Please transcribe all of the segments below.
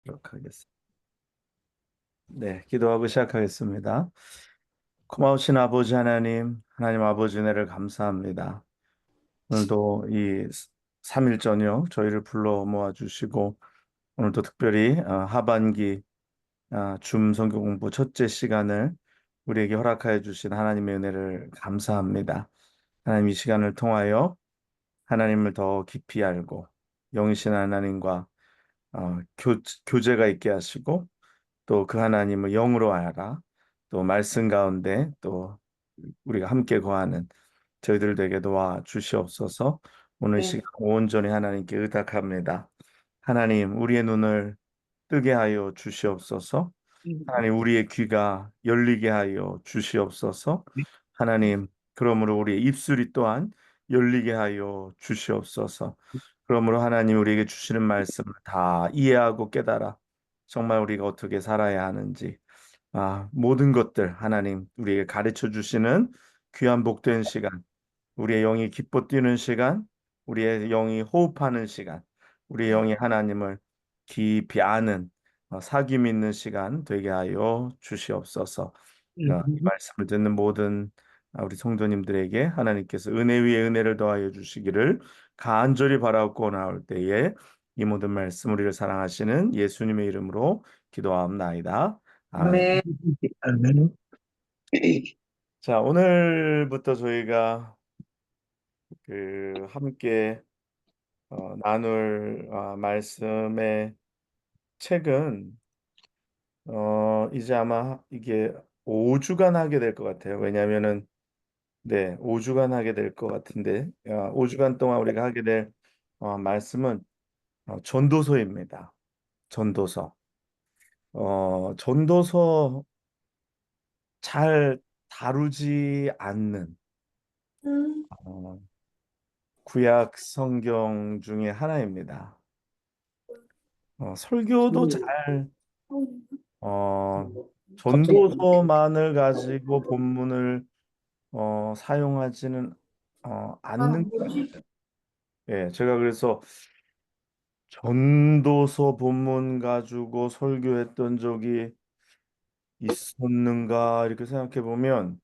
하도록 하겠습니다. 네, 기도하고 시작하겠습니다. 고마우신 아버지 하나님, 하나님 아버지 은혜를 감사합니다. 오늘도 이 3일 저녁 저희를 불러 모아 주시고 오늘도 특별히 하반기 줌 성경 공부 첫째 시간을 우리에게 허락하여 주신 하나님의 은혜를 감사합니다. 하나님 이 시간을 통하여 하나님을 더 깊이 알고 영이신 하나님과 교제가 있게 하시고 또 그 하나님을 영으로 알아 또 말씀 가운데 또 우리가 함께 거하는 저희들 되게 도와 주시옵소서. 오늘 네. 시간 온전히 하나님께 의탁합니다. 하나님 우리의 눈을 뜨게 하여 주시옵소서. 하나님 우리의 귀가 열리게 하여 주시옵소서. 하나님 그러므로 우리의 입술이 또한 열리게 하여 주시옵소서. 그러므로 하나님 우리에게 주시는 말씀을 다 이해하고 깨달아 정말 우리가 어떻게 살아야 하는지 모든 것들 하나님 우리에게 가르쳐 주시는 귀한 복된 시간, 우리의 영이 기뻐 뛰는 시간, 우리의 영이 호흡하는 시간, 우리의 영이 하나님을 깊이 아는 사귐 있는 시간 되게 하여 주시옵소서. 이 말씀을 듣는 모든 우리 성도님들에게 하나님께서 은혜 위에 은혜를 더하여 주시기를 간절히 바라고 나올 때에 이 모든 말씀 우리를 사랑하시는 예수님의 이름으로 기도하옵나이다. 아멘. 아멘. 아멘. 자, 오늘부터 저희가 함께 나눌 말씀의 책은 이제 아마 이게 5주간 하게 될 것 같아요. 왜냐하면은 네, 5주간 하게 될 것 같은데 5주간 동안 우리가 하게 될 말씀은 전도서입니다. 전도서. 전도서 잘 다루지 않는 어, 구약 성경 중에 하나입니다. 설교도 잘 어, 갑자기 전도서만을 가지고 본문을 사용하지는 않는 것 같아요. 예, 제가 그래서 전도서 본문 가지고 설교했던 적이 있었는가 이렇게 생각해 보면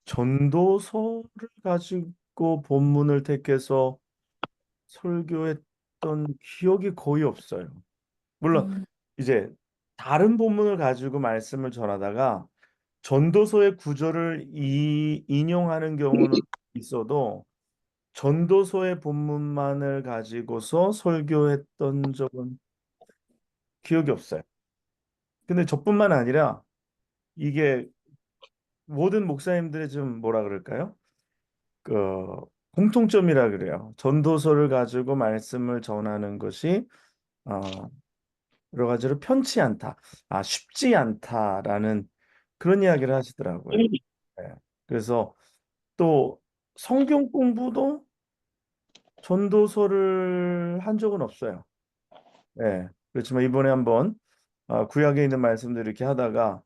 전도서를 가지고 본문을 택해서 설교했던 기억이 거의 없어요. 물론 이제 다른 본문을 가지고 말씀을 전하다가 전도서의 구절을 인용하는 경우는 있어도 전도서의 본문만을 가지고서 설교했던 적은 기억이 없어요. 근데 저뿐만 아니라 이게 모든 목사님들의 좀 뭐라 그럴까요? 그 공통점이라 그래요. 전도서를 가지고 말씀을 전하는 것이 어, 여러 가지로 편치 않다. 쉽지 않다라는 그런 이야기를 하시더라고요. 네. 그래서 또 성경 공부도 전도서를 한 적은 없어요. 네. 그렇지만 이번에 한번 구약에 있는 말씀들 이렇게 하다가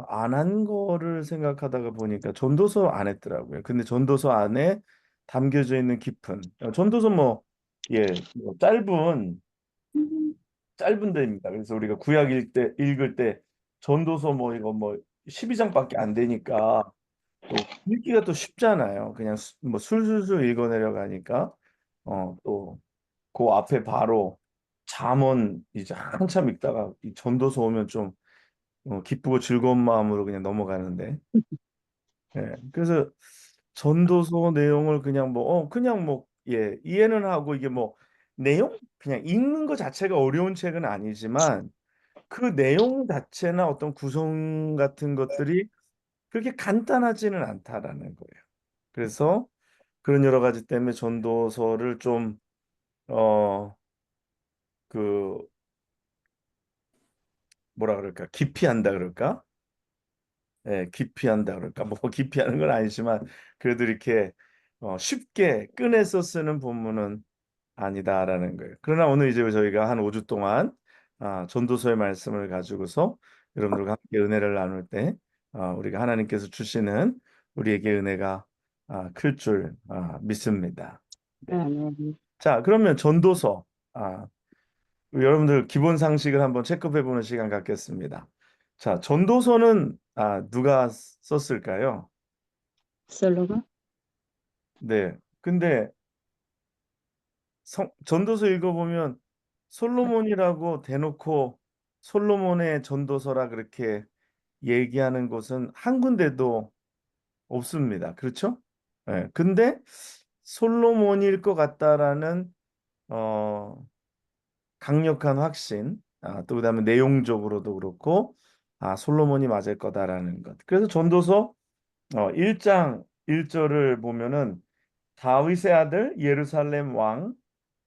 안 한 거를 생각하다가 보니까 전도서 안 했더라고요. 근데 전도서 안에 담겨져 있는 깊은 전도서 뭐 짧은 데입니다. 그래서 우리가 구약 읽을 때 전도서 뭐 이거 뭐 12장밖에 안 되니까 또 읽기가 또 쉽잖아요. 그냥 뭐 술술술 읽어내려 가니까 또 그 앞에 바로 잠언 이제 한참 읽다가 이 전도서 오면 좀 기쁘고 즐거운 마음으로 그냥 넘어가는데 그래서 전도서 내용을 그냥 뭐 이해는 하고 이게 뭐 내용 그냥 읽는 것 자체가 어려운 책은 아니지만 그 내용 자체나 어떤 구성 같은 것들이 그렇게 간단하지는 않다라는 거예요. 그래서 그런 여러 가지 때문에 전도서를 좀, 그, 뭐라 그럴까, 기피한다 그럴까? 기피한다 그럴까? 뭐, 기피하는 건 아니지만, 그래도 이렇게 쉽게 꺼내서 쓰는 본문은 아니다라는 거예요. 그러나 오늘 이제 저희가 한 5주 동안 전도서의 말씀을 가지고서 여러분들과 함께 은혜를 나눌 때 우리가 하나님께서 주시는 우리에게 은혜가 클 줄 믿습니다. 네. 아멘. 자, 그러면 전도서. 아, 여러분들 기본 상식을 한번 체크해 보는 시간 갖겠습니다. 자, 전도서는 누가 썼을까요? 솔로몬? 네. 근데 전도서 읽어보면 솔로몬이라고 대놓고 솔로몬의 전도서라 그렇게 얘기하는 곳은 한 군데도 없습니다. 그렇죠? 네. 근데 솔로몬일 것 같다라는 어, 강력한 확신, 또 그다음에 내용적으로도 그렇고, 솔로몬이 맞을 거다라는 것. 그래서 전도서 1장 1절을 보면은 다윗의 아들 예루살렘 왕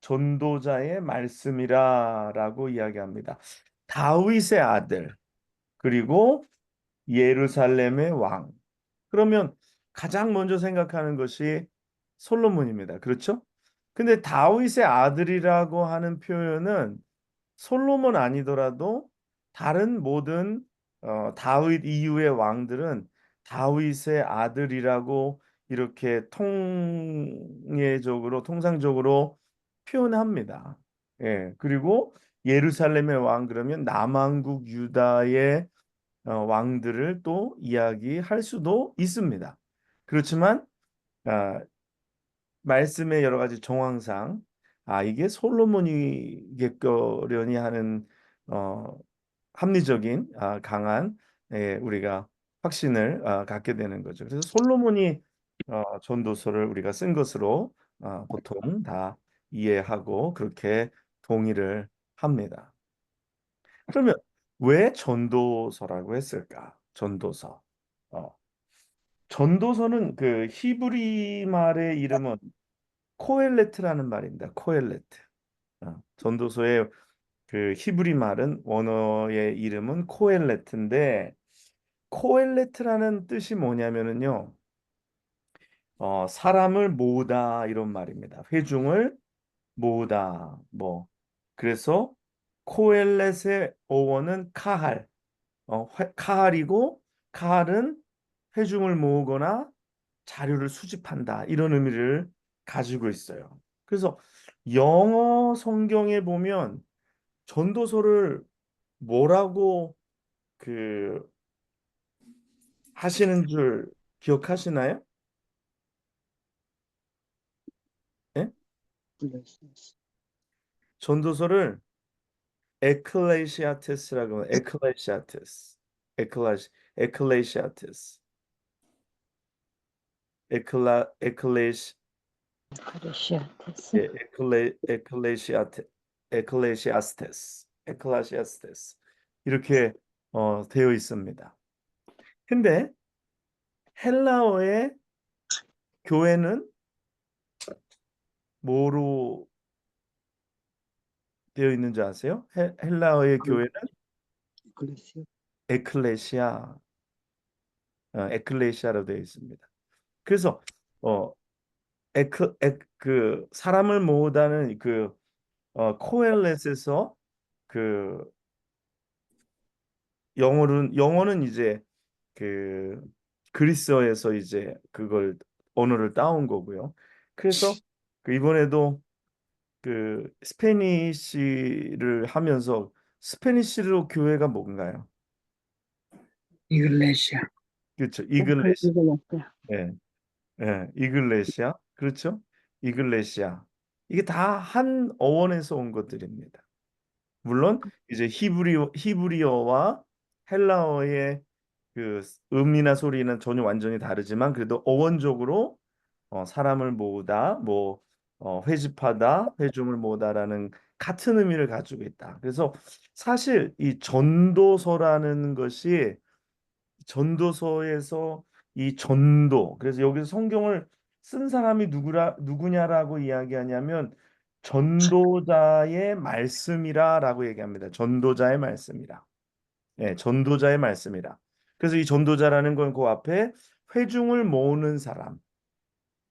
전도자의 말씀이라라고 이야기합니다. 다윗의 아들 그리고 예루살렘의 왕. 그러면 가장 먼저 생각하는 것이 솔로몬입니다. 그렇죠? 근데 다윗의 아들이라고 하는 표현은 솔로몬 아니더라도 다른 모든 다윗 이후의 왕들은 다윗의 아들이라고 이렇게 통상적으로 표현합니다. 예, 그리고 예루살렘의 왕 그러면 남왕국 유다의 왕들을 또 이야기할 수도 있습니다. 그렇지만 아, 말씀의 여러 가지 정황상 이게 솔로몬이겠거려니 하는 어, 합리적인 강한 우리가 확신을 갖게 되는 거죠. 그래서 솔로몬이 전도서를 우리가 쓴 것으로 보통 다 이해하고 그렇게 동의를 합니다. 그러면 왜 전도서라고 했을까? 전도서. 어, 전도서는 그 히브리 말의 이름은 코엘레트라는 말입니다. 코엘레트. 전도서의 그 히브리 말은 원어의 이름은 코엘레트인데 코엘레트라는 뜻이 뭐냐면은요. 사람을 모으다 이런 말입니다. 회중을 모으다 뭐 그래서 코엘렛의 어원은 카할 카할이고 카할은 회중을 모으거나 자료를 수집한다 이런 의미를 가지고 있어요. 그래서 영어 성경에 보면 전도서를 뭐라고 그 하시는 줄 기억하시나요? 예? 전도서를 에클레시아테스라고 해요. 에클레시아테스. 에클레시아테스. 에클레시 카르시아테스? 에클레시아스테스 이렇게 되어 있습니다. 근데 헬라어의 교회는 뭐로 되어 있는 줄 아세요? 헬라어의 교회는 글쎄요. 에클레시아, 에클레시아로 되어 있습니다. 그래서 어, 그 사람을 모으다는 그 코엘렛에서 그 영어는 이제 그 그리스어에서 이제 그걸 언어를 따온 거고요. 그래서 그 이번에도 그 스페니쉬를 하면서 스페니쉬로 교회가 뭔가요? 이글레시아. 그렇죠. 이글레시. 이글레시아. 예. 예. 이글레시아. 그렇죠? 이글레시아. 이게 다 한 어원에서 온 것들입니다. 물론 이제 히브리어와 헬라어의 그 음이나 소리는 전혀 완전히 다르지만 그래도 어원적으로 사람을 모으다, 뭐 회집하다, 회중을 모으다라는 같은 의미를 가지고 있다. 그래서 사실 이 전도서라는 것이 전도서에서 이 전도, 그래서 여기서 성경을 쓴 사람이 누구냐라고 이야기하냐면 전도자의 말씀이라라고 얘기합니다. 전도자의 말씀이라. 예, 전도자의 말씀이라. 그래서 이 전도자라는 건 그 앞에 회중을 모으는 사람,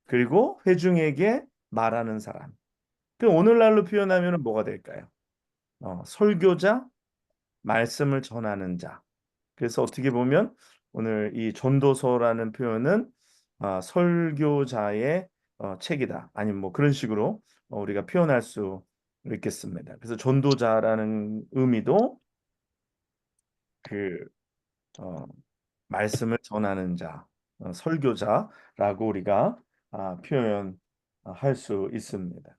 그리고 회중에게 말하는 사람. 그 오늘날로 표현하면 뭐가 될까요? 설교자, 말씀을 전하는 자. 그래서 어떻게 보면 오늘 이 전도서라는 표현은 설교자의 책이다. 아니면 뭐 그런 식으로 우리가 표현할 수 읽겠습니다. 그래서 전도자라는 의미도 그 말씀을 전하는 자, 설교자라고 우리가 표현할 수 있습니다.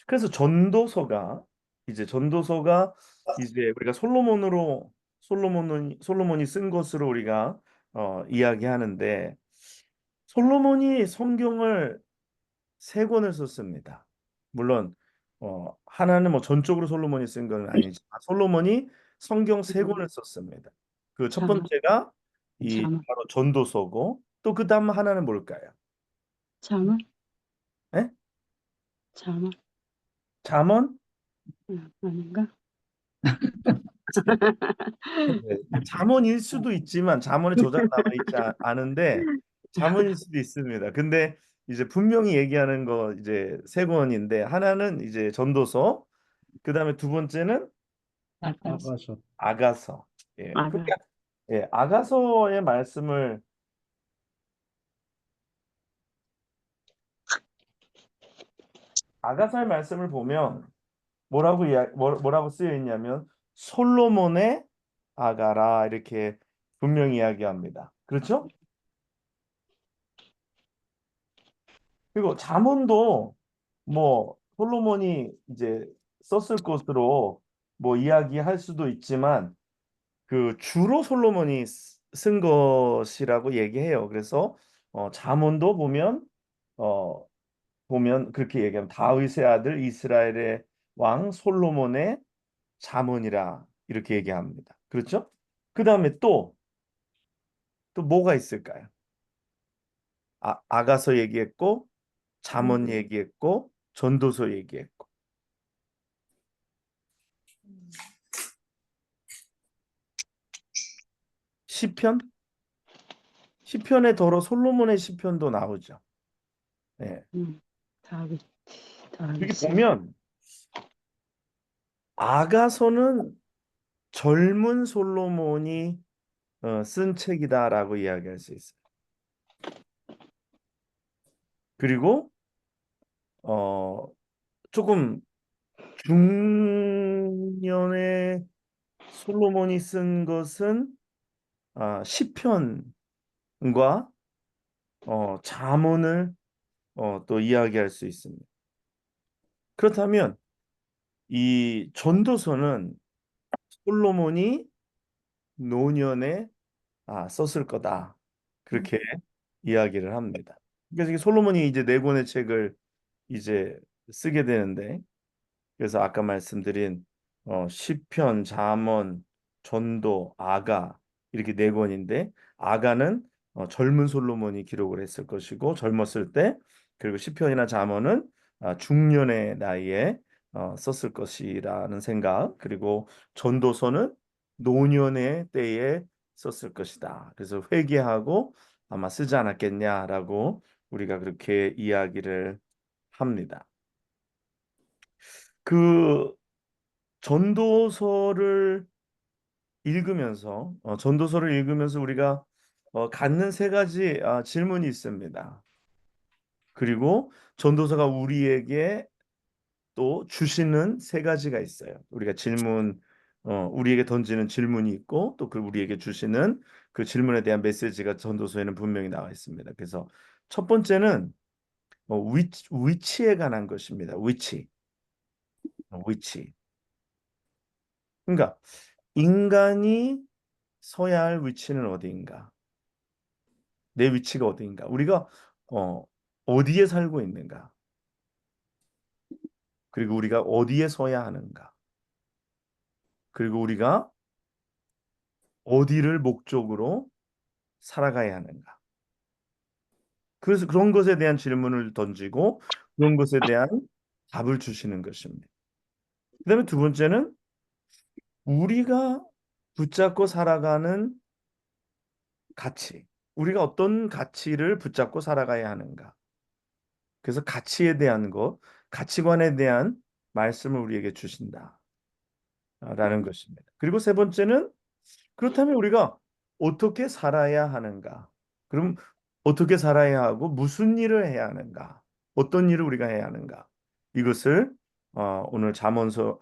그래서 전도서가 이제 우리가 솔로몬이 쓴 것으로 우리가 이야기하는데 솔로몬이 성경을 세 권을 썼습니다. 물론 하나는 뭐 전적으로 솔로몬이 쓴 건 아니지만 솔로몬이 성경 세 권을 썼습니다. 그 첫 잠언, 번째가 이 잠언, 바로 전도서고 또 그다음 하나는 뭘까요? 잠언, 예? 잠언, 잠언? 아닌가? 네. 잠언일 수도 있지만 잠언의 저자가 남아 있지 않은데 잠언일 수도 있습니다. 근데 이제 분명히 얘기하는 거 이제 세 권인데 하나는 이제 전도서, 그다음에 두 번째는 아가서, 아가서. 아가서. 예. 아가, 그러니까 예, 아가서의 말씀을 보면 뭐라고 쓰여 있냐면 솔로몬의 아가라 이렇게 분명히 이야기합니다. 그렇죠? 그리고 잠언도 뭐 솔로몬이 이제 썼을 것으로 뭐 이야기할 수도 있지만 그 주로 솔로몬이 쓴 것이라고 얘기해요. 그래서 잠언도 어, 보면 그렇게 얘기하면 다윗의 아들 이스라엘의 왕 솔로몬의 잠언이라 이렇게 얘기합니다. 그렇죠? 그 다음에 또 뭐가 있을까요? 아가서 얘기했고 잠언 얘기했고 전도서 얘기했고 시편? 시편에 더러 솔로몬의 시편도 나오죠. 예. 다윗, 이렇게 다윗의, 보면 아가서는 젊은 솔로몬이 쓴 책이다라고 이야기할 수 있어요. 그리고 어, 조금 중년의 솔로몬이 쓴 것은 시편과 잠언을 또 이야기할 수 있습니다. 그렇다면 이 전도서는 솔로몬이 노년에 썼을 거다. 그렇게 이야기를 합니다. 그래서 이게 솔로몬이 이제 네 권의 책을 이제 쓰게 되는데 그래서 아까 말씀드린 시편, 잠언, 전도, 아가 이렇게 네 권인데 아가는 젊은 솔로몬이 기록을 했을 것이고 젊었을 때 그리고 시편이나 잠언은 중년의 나이에 썼을 것이라는 생각 그리고 전도서는 노년의 때에 썼을 것이다. 그래서 회개하고 아마 쓰지 않았겠냐라고 우리가 그렇게 이야기를 합니다. 그 전도서를 전도서를 읽으면서 우리가 갖는 세 가지 질문이 있습니다. 그리고 전도서가 우리에게 또 주시는 세 가지가 있어요. 우리에게 던지는 질문이 있고 또 그 우리에게 주시는 그 질문에 대한 메시지가 전도서에는 분명히 나와 있습니다. 그래서 첫 번째는 위치에 관한 것입니다. 위치. 그러니까 인간이 서야 할 위치는 어디인가? 내 위치가 어디인가? 우리가 어, 어디에 살고 있는가? 그리고 우리가 어디에 서야 하는가? 그리고 우리가 어디를 목적으로 살아가야 하는가? 그래서 그런 것에 대한 질문을 던지고 그런 것에 대한 답을 주시는 것입니다. 그다음에 두 번째는 우리가 붙잡고 살아가는 가치. 우리가 어떤 가치를 붙잡고 살아가야 하는가? 그래서 가치관에 대한 말씀을 우리에게 주신다라는 것입니다. 그리고 세 번째는 그렇다면 우리가 어떻게 살아야 하는가? 그럼 어떻게 살아야 하고 무슨 일을 해야 하는가? 어떤 일을 우리가 해야 하는가? 이것을 오늘 잠언서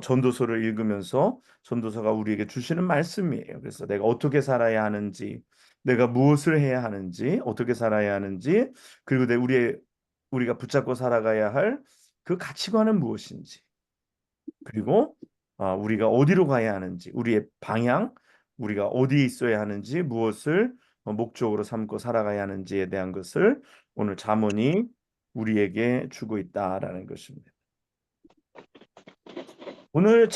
전도서를 읽으면서 전도서가 우리에게 주시는 말씀이에요. 그래서 내가 어떻게 살아야 하는지, 내가 무엇을 해야 하는지, 어떻게 살아야 하는지, 그리고 우리가 붙잡고 살아가야 할 그 가치관은 무엇인지, 그리고 우리가 어디로 가야 하는지, 우리의 방향, 우리가 어디에 있어야 하는지, 무엇을 목적으로 삼고 살아가야 하는지에 대한 것을 오늘 잠언이 우리에게 주고 있다라는 것입니다. 오늘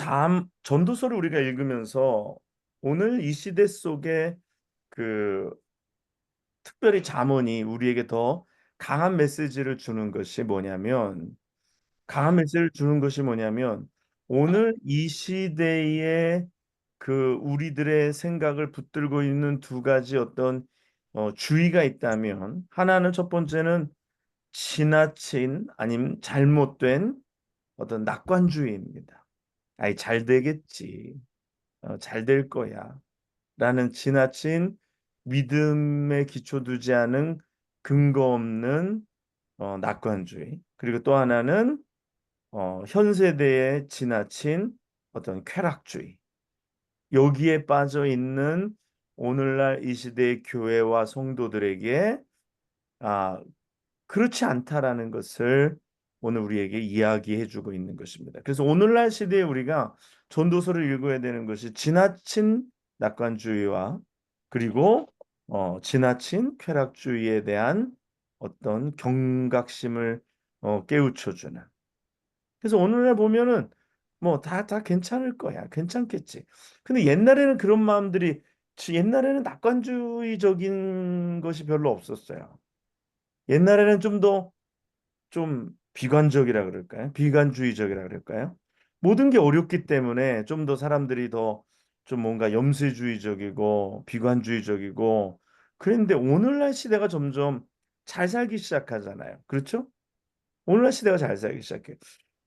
전도서를 우리가 읽으면서 오늘 이 시대 속에 그 특별히 잠언이 우리에게 더 강한 메시지를 주는 것이 뭐냐면 강한 메시지를 주는 것이 뭐냐면 오늘 이 시대에 그 우리들의 생각을 붙들고 있는 두 가지 어떤 주의가 있다면 하나는 첫 번째는 지나친 아니면 잘못된 어떤 낙관주의입니다. 아이 잘 되겠지. 잘 될 거야. 라는 지나친 믿음에 기초 두지 않은 근거 없는 낙관주의. 그리고 또 하나는 현 세대의 지나친 어떤 쾌락주의. 여기에 빠져 있는 오늘날 이 시대의 교회와 성도들에게 아, 그렇지 않다라는 것을 오늘 우리에게 이야기해 주고 있는 것입니다. 그래서 오늘날 시대에 우리가 전도서를 읽어야 되는 것이 지나친 낙관주의와 그리고 지나친 쾌락주의에 대한 어떤 경각심을 깨우쳐 주는. 그래서 오늘날 보면은 뭐 다 괜찮을 거야. 괜찮겠지. 근데 옛날에는 그런 마음들이 옛날에는 낙관주의적인 것이 별로 없었어요. 옛날에는 좀 비관적이라 그럴까요? 비관주의적이라 그럴까요? 모든 게 어렵기 때문에 좀 더 사람들이 더 좀 뭔가 염세주의적이고 비관주의적이고 그런데 오늘날 시대가 점점 잘 살기 시작하잖아요. 그렇죠? 오늘날 시대가 잘 살기 시작해.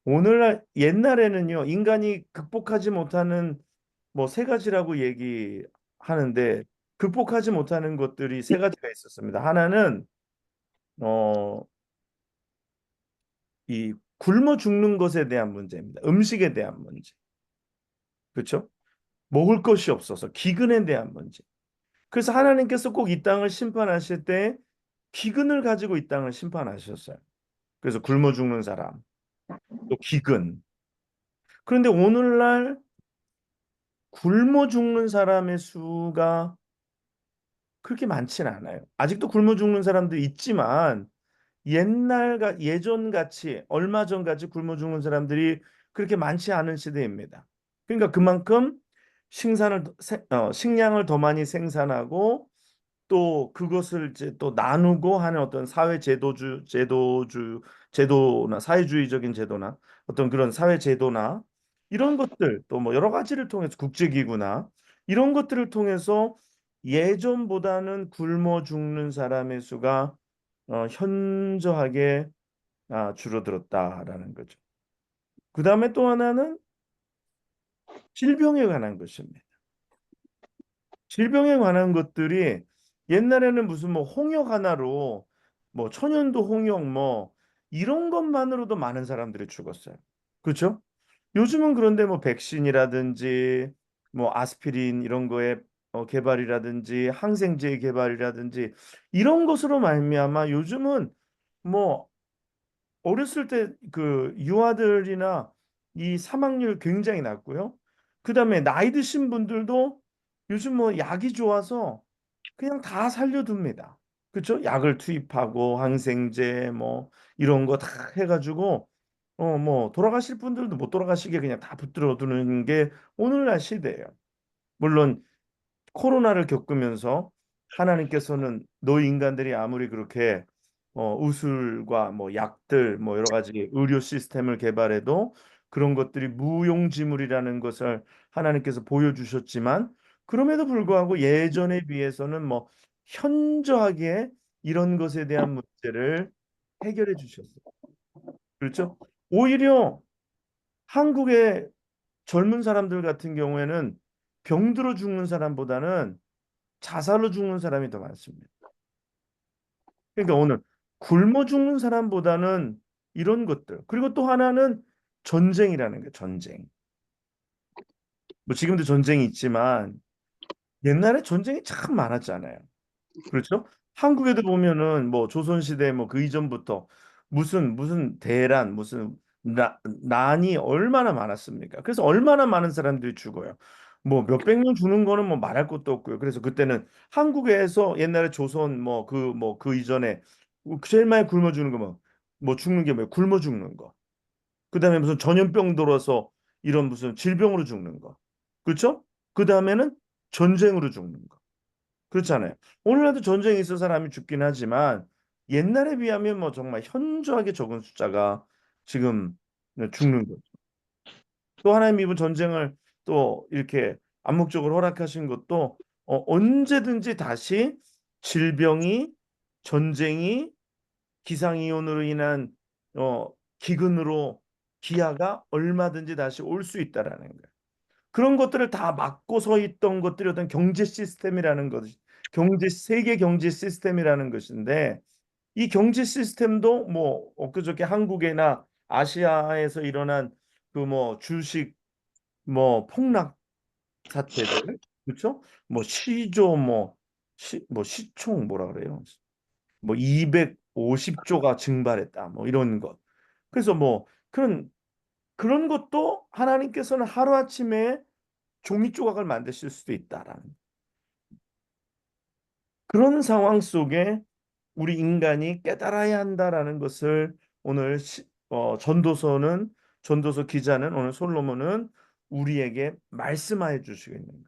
오늘날 옛날에는요 인간이 극복하지 못하는 뭐 세 가지라고 얘기하는데 극복하지 못하는 것들이 세 가지가 있었습니다. 하나는 어, 이 굶어 죽는 것에 대한 문제입니다. 음식에 대한 문제. 그렇죠? 먹을 것이 없어서 기근에 대한 문제. 그래서 하나님께서 꼭 이 땅을 심판하실 때 기근을 가지고 이 땅을 심판하셨어요. 그래서 굶어 죽는 사람, 또 기근. 그런데 오늘날 굶어 죽는 사람의 수가 그렇게 많지는 않아요. 아직도 굶어 죽는 사람도 있지만 예전 같이 얼마 전 같이 굶어 죽는 사람들이 그렇게 많지 않은 시대입니다. 그러니까 그만큼 식량을 더 많이 생산하고 또 그것을 이제 또 나누고 하는 어떤 제도나 사회주의적인 제도나 어떤 그런 사회 제도나 이런 것들 또 뭐 여러 가지를 통해서 국제기구나 이런 것들을 통해서 예전보다는 굶어 죽는 사람의 수가 현저하게 줄어들었다라는 거죠. 그 다음에 또 하나는 질병에 관한 것입니다. 질병에 관한 것들이 옛날에는 무슨 뭐 홍역 하나로 뭐 천연두 홍역 뭐 이런 것만으로도 많은 사람들이 죽었어요. 그렇죠? 요즘은 그런데 뭐 백신이라든지 뭐 아스피린 이런 거에 개발이라든지 항생제의 개발이라든지 이런 것으로 말미암아 요즘은 뭐 어렸을 때 그 유아들이나 이 사망률 굉장히 낮고요. 그다음에 나이 드신 분들도 요즘 뭐 약이 좋아서 그냥 다 살려둡니다. 그렇죠? 약을 투입하고 항생제 뭐 이런 거 다 해가지고 뭐 돌아가실 분들도 못 돌아가시게 그냥 다 붙들어 두는 게 오늘날 시대예요. 물론 코로나를 겪으면서 하나님께서는 너희 인간들이 아무리 그렇게 의술과 뭐 약들 뭐 여러 가지 의료 시스템을 개발해도 그런 것들이 무용지물이라는 것을 하나님께서 보여주셨지만 그럼에도 불구하고 예전에 비해서는 뭐 현저하게 이런 것에 대한 문제를 해결해 주셨어요. 그렇죠? 오히려 한국의 젊은 사람들 같은 경우에는 병들어 죽는 사람보다는 자살로 죽는 사람이 더 많습니다. 그러니까 오늘 굶어 죽는 사람보다는 이런 것들. 그리고 또 하나는 전쟁이라는 거예요. 전쟁. 뭐 지금도 전쟁이 있지만 옛날에 전쟁이 참 많았잖아요. 그렇죠? 한국에도 보면은 뭐 조선시대 뭐 그 이전부터 무슨 대란 무슨 난이 얼마나 많았습니까? 그래서 얼마나 많은 사람들이 죽어요. 뭐 몇백 명 죽는 거는 뭐 말할 것도 없고요. 그래서 그때는 한국에서 옛날에 조선 뭐 그 이전에 제일 많이 굶어 죽는 거 뭐 죽는 게 뭐예요? 굶어 죽는 거. 그다음에 무슨 전염병 들어서 이런 무슨 질병으로 죽는 거. 그렇죠? 그다음에는 전쟁으로 죽는 거. 그렇잖아요. 오늘날도 전쟁이 있어 사람이 죽긴 하지만 옛날에 비하면 뭐 정말 현저하게 적은 숫자가 지금 죽는 거죠. 또 하나님 이분 전쟁을 또 이렇게 암묵적으로 허락하신 것도 언제든지 다시 질병이 전쟁이 기상이온으로 인한 어, 기근으로 기아가 얼마든지 다시 올 수 있다라는 거예요. 그런 것들을 다 막고 서 있던 것들이 어떤 경제 시스템이라는 것, 세계 경제 시스템이라는 것인데 이 경제 시스템도 뭐 엊그저께 한국이나 아시아에서 일어난 그 뭐 주식 뭐 폭락 사태들 그렇죠? 뭐 시조 뭐 시총 뭐라 그래요? 뭐 250조가 증발했다 뭐 이런 것. 그래서 뭐 그런 것도 하나님께서는 하루아침에 종이 조각을 만드실 수도 있다라는 그런 상황 속에 우리 인간이 깨달아야 한다라는 것을 오늘 전도서 기자는 오늘 솔로몬은 우리에게 말씀하여 주시고 있는 거예요.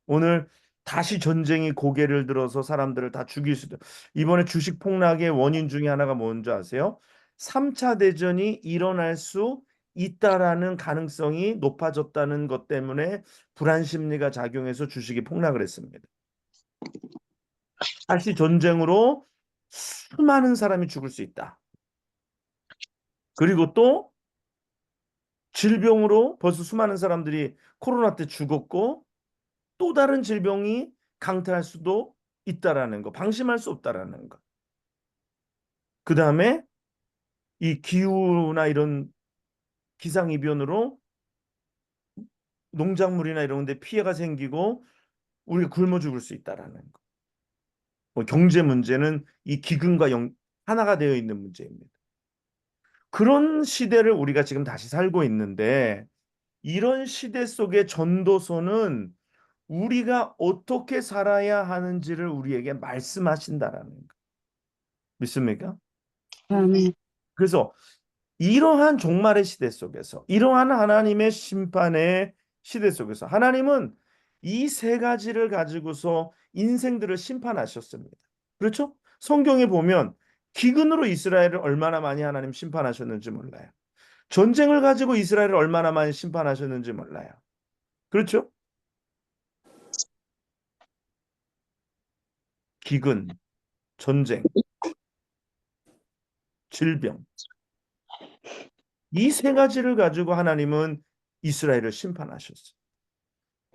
오늘 다시 전쟁이 고개를 들어서 사람들을 다 죽일 수도. 이번에 주식 폭락의 원인 중에 하나가 뭔지 아세요? 3차 대전이 일어날 수 있다라는 가능성이 높아졌다는 것 때문에 불안 심리가 작용해서 주식이 폭락을 했습니다. 다시 전쟁으로 수많은 사람이 죽을 수 있다. 그리고 또 질병으로 벌써 수많은 사람들이 코로나 때 죽었고 또 다른 질병이 강타할 수도 있다라는 거, 방심할 수 없다라는 거. 그 다음에 이 기후나 이런 기상이변으로 농작물이나 이런 데 피해가 생기고 우리가 굶어 죽을 수 있다라는 거. 뭐 경제 문제는 이 기근과 하나가 되어 있는 문제입니다. 그런 시대를 우리가 지금 다시 살고 있는데 이런 시대 속의 전도서는 우리가 어떻게 살아야 하는지를 우리에게 말씀하신다라는 거. 믿습니까? 아멘. 그래서 이러한 종말의 시대 속에서 이러한 하나님의 심판의 시대 속에서 하나님은 이 세 가지를 가지고서 인생들을 심판하셨습니다. 그렇죠? 성경에 보면 기근으로 이스라엘을 얼마나 많이 하나님 심판하셨는지 몰라요. 전쟁을 가지고 이스라엘을 얼마나 많이 심판하셨는지 몰라요. 그렇죠? 기근, 전쟁, 질병. 이 세 가지를 가지고 하나님은 이스라엘을 심판하셨어요.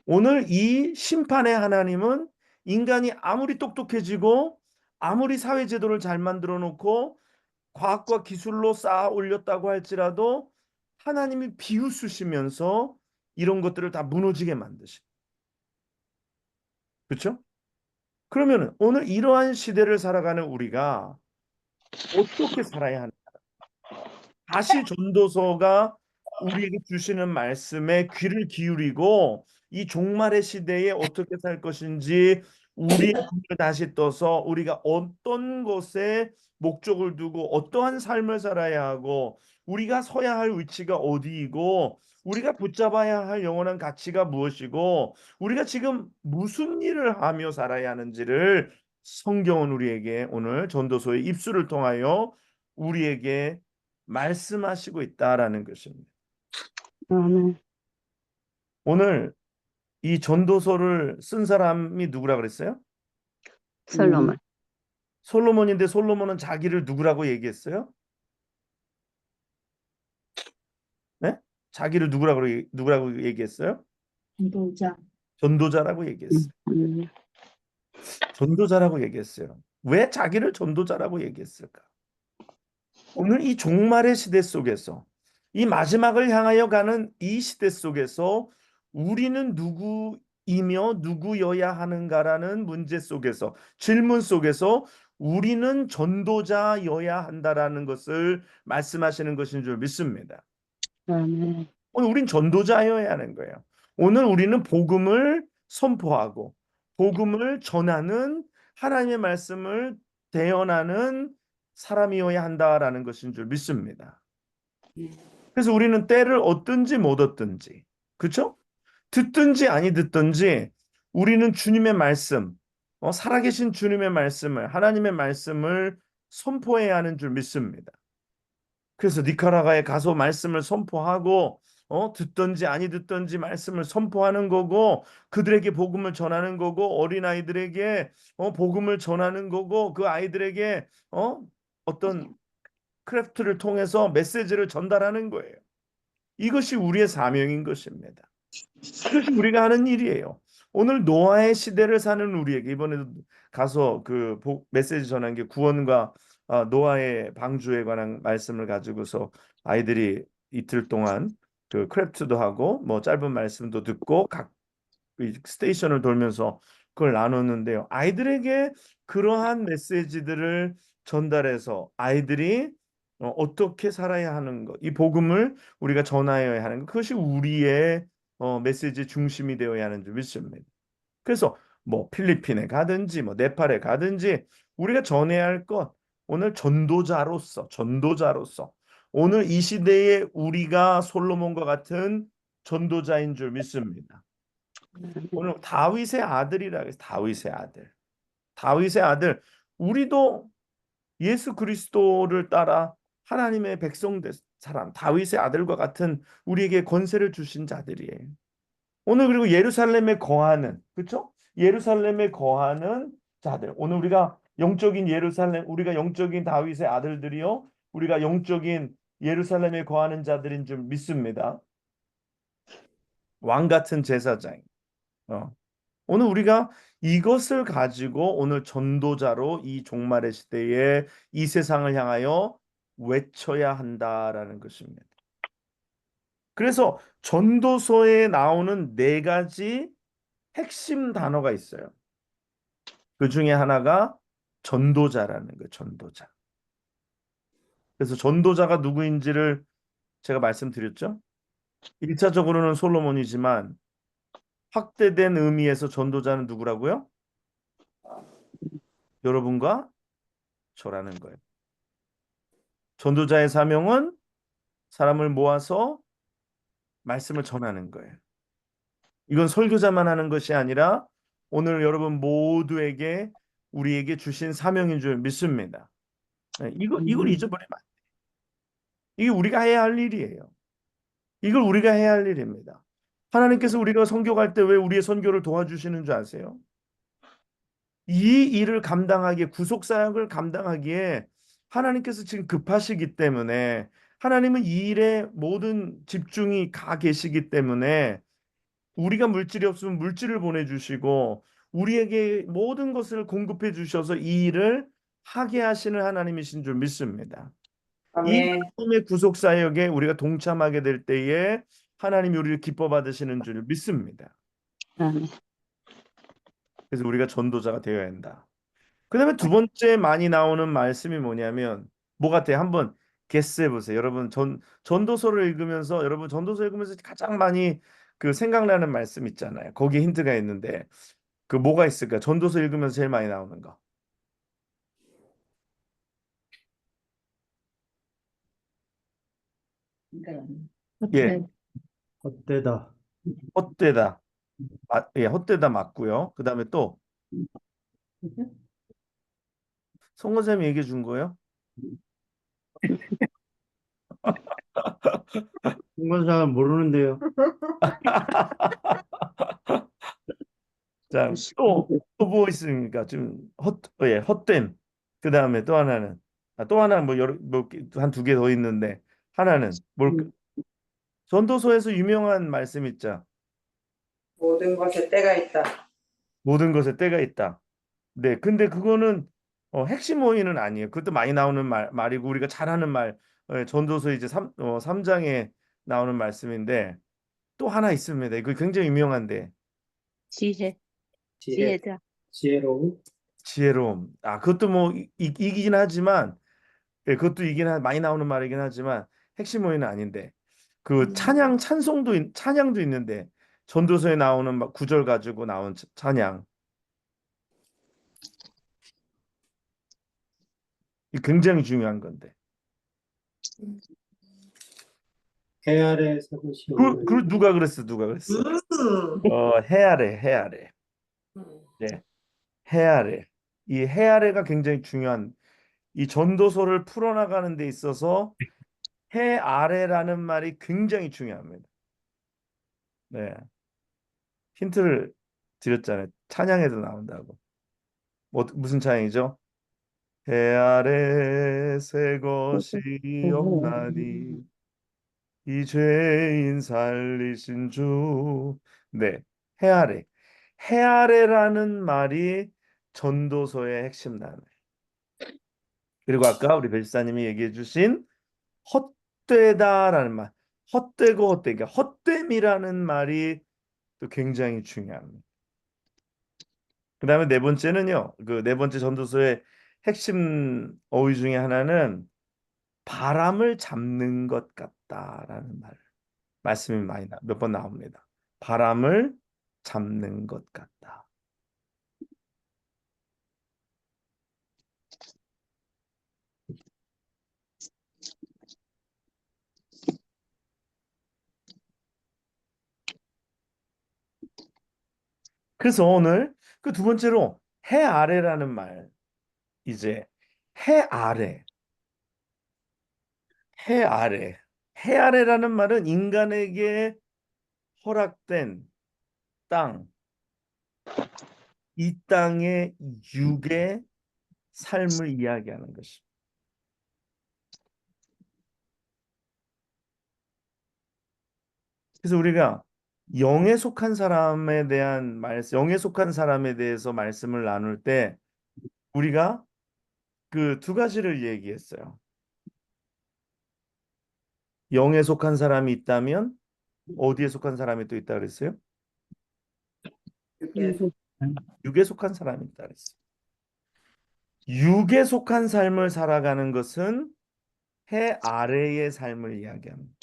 오늘 이 심판의 하나님은 인간이 아무리 똑똑해지고 아무리 사회 제도를 잘 만들어 놓고 과학과 기술로 쌓아 올렸다고 할지라도 하나님이 비웃으시면서 이런 것들을 다 무너지게 만드시. 그렇죠? 그러면 오늘 이러한 시대를 살아가는 우리가 어떻게 살아야 하는가? 다시 전도서가 우리에게 주시는 말씀에 귀를 기울이고 이 종말의 시대에 어떻게 살 것인지 우리의 눈을 다시 떠서 우리가 어떤 것에 목적을 두고 어떠한 삶을 살아야 하고 우리가 서야 할 위치가 어디이고 우리가 붙잡아야 할 영원한 가치가 무엇이고 우리가 지금 무슨 일을 하며 살아야 하는지를 성경은 우리에게 오늘 전도서의 입술을 통하여 우리에게 말씀하시고 있다라는 것입니다. 아멘. 오늘 이 전도서를 쓴 사람이 누구라 그랬어요? 솔로몬. 솔로몬인데 솔로몬은 자기를 누구라고 얘기했어요? 네? 자기를 누구라고 얘기했어요? 인도자. 전도자라고 얘기했어요. 음. 전도자라고 얘기했어요. 왜 자기를 전도자라고 얘기했을까? 오늘 이 종말의 시대 속에서 이 마지막을 향하여 가는 이 시대 속에서 우리는 누구이며 누구여야 하는가라는 문제 속에서 질문 속에서 우리는 전도자여야 한다라는 것을 말씀하시는 것인 줄 믿습니다. 아멘. 오늘 우린 전도자여야 하는 거예요. 오늘 우리는 복음을 선포하고 복음을 전하는 하나님의 말씀을 대언하는 사람이어야 한다라는 것인 줄 믿습니다. 그래서 우리는 때를 얻든지 못 얻든지, 그렇죠? 듣든지 아니 듣든지 우리는 주님의 말씀, 살아계신 주님의 말씀을, 하나님의 말씀을 선포해야 하는 줄 믿습니다. 그래서 니카라과에 가서 말씀을 선포하고 듣든지 아니 듣든지 말씀을 선포하는 거고 그들에게 복음을 전하는 거고 어린아이들에게 복음을 전하는 거고 그 아이들에게 어떤 크래프트를 통해서 메시지를 전달하는 거예요. 이것이 우리의 사명인 것입니다. 이것이 우리가 하는 일이에요. 오늘 노아의 시대를 사는 우리에게 이번에도 가서 그 메시지 전한 게 구원과 노아의 방주에 관한 말씀을 가지고서 아이들이 이틀 동안 그 크래프트도 하고 뭐 짧은 말씀도 듣고 각 스테이션을 돌면서 그걸 나눴는데요. 아이들에게 그러한 메시지들을 전달해서 아이들이 어떻게 살아야 하는 것, 이 복음을 우리가 전하여야 하는 것, 그것이 우리의 메시지 중심이 되어야 하는 줄 믿습니다. 그래서 뭐 필리핀에 가든지 뭐 네팔에 가든지 우리가 전해야 할 것, 오늘 전도자로서 오늘 이 시대에 우리가 솔로몬과 같은 전도자인 줄 믿습니다. 오늘 다윗의 아들이라 해서 다윗의 아들. 우리도 예수 그리스도를 따라 하나님의 백성 된 사람, 다윗의 아들과 같은 우리에게 권세를 주신 자들이에요. 오늘 그리고 예루살렘에 거하는, 그렇죠? 예루살렘에 거하는 자들. 오늘 우리가 영적인 예루살렘, 우리가 영적인 다윗의 아들들이요. 우리가 영적인 예루살렘에 거하는 자들인 줄 믿습니다. 왕 같은 제사장. 오늘 우리가 이것을 가지고 오늘 전도자로 이 종말의 시대에 이 세상을 향하여 외쳐야 한다라는 것입니다. 그래서 전도서에 나오는 4가지 핵심 단어가 있어요. 그 중에 하나가 전도자라는 거예요. 전도자. 그래서 전도자가 누구인지를 제가 말씀드렸죠. 1차적으로는 솔로몬이지만 확대된 의미에서 전도자는 누구라고요? 여러분과 저라는 거예요. 전도자의 사명은 사람을 모아서 말씀을 전하는 거예요. 이건 설교자만 하는 것이 아니라 오늘 여러분 모두에게 우리에게 주신 사명인 줄 믿습니다. 이걸 잊어버리면 안 돼요. 이게 우리가 해야 할 일이에요. 이걸 우리가 해야 할 일입니다. 하나님께서 우리가 선교할 때 왜 우리의 선교를 도와주시는 줄 아세요? 이 일을 감당하기에 구속 사역을 감당하기에 하나님께서 지금 급하시기 때문에 하나님은 이 일에 모든 집중이 가 계시기 때문에 우리가 물질이 없으면 물질을 보내주시고 우리에게 모든 것을 공급해 주셔서 이 일을 하게 하시는 하나님이신 줄 믿습니다. 이 아멘. 하나님의 구속 사역에 우리가 동참하게 될 때에 하나님이 우리를 기뻐 받으시는 줄 믿습니다. 아멘. 그래서 우리가 전도자가 되어야 한다. 그다음에 두 번째 많이 나오는 말씀이 뭐냐면 뭐 같아요? 한번 게스해 보세요. 여러분 전도서를 읽으면서 여러분 전도서 읽으면서 가장 많이 그 생각나는 말씀 있잖아요. 거기에 힌트가 있는데 그 뭐가 있을까? 전도서 읽으면서 제일 많이 나오는 거. 예, 헛되다. 헛되다. 예, 헛되다 맞고요. 그다음에 또 송건쌤이 얘기해 준 거예요? 인권사는 모르는데요. 자, 또 뭐 있습니까? 지금 헛됨. 그다음에 또 하나는 또 하나 뭐 여러 뭐한 2개 더 있는데 하나는 뭘까? 전도서에서 유명한 말씀 있죠. 모든 것에 때가 있다. 모든 것에 때가 있다. 네, 근데 그거는 핵심 어휘는 아니에요. 그것도 많이 나오는 말이고 우리가 잘 하는 말, 전도서 이제 3장에 나오는 말씀인데 또 하나 있습니다. 이거 굉장히 유명한데 지혜, 지혜, 지혜자. 지혜로운, 지혜로움. 그것도 뭐 이긴 하지만 그것도 많이 나오는 말이긴 하지만 핵심 어휘는 아닌데 그 찬양도 있는데 전도서에 나오는 막 구절 가지고 나온 찬양 이 굉장히 중요한 건데 해 아래 새것이 없는, 누가 그랬어? 누가 그랬어? 해 아래, 해 아래. 네, 해 아래. 이 해 아래가 굉장히 중요한 이 전도서를 풀어나가는 데 있어서 해 아래라는 말이 굉장히 중요합니다. 네, 힌트를 드렸잖아요. 찬양에도 나온다고. 무슨 찬양이죠? 해 아래 새 것이 없나니 이 죄인 살리신 주. 네, 해 아래. 해 아래라는 말이 전도서의 핵심 단어예요. 그리고 아까 우리 배지사님이 얘기해 주신 헛되다라는 말, 헛되고 헛되게, 그러니까 헛됨이라는 말이 또 굉장히 중요합니다. 그다음에 네 번째는요, 그 네 번째 전도서의 핵심 어휘 중에 하나는 바람을 잡는 것 같다라는 말씀이 몇 번 나옵니다. 바람을 잡는 것 같다. 그래서 오늘 그 두 번째로 해 아래라는 말, 이제 해 아래, 해 아래, 해 아래라는 말은 인간에게 허락된 땅, 이 땅의 육의 삶을 이야기하는 것입니다. 그래서 우리가 영에 속한 사람에 대해서 말씀을 나눌 때 우리가 그 두 가지를 얘기했어요. 영에 속한 사람이 있다면 어디에 속한 사람이 또 있다 그랬어요? 음, 육에 속한 사람이 있다 그랬어요. 육에 속한 삶을 살아가는 것은 해 아래의 삶을 이야기합니다.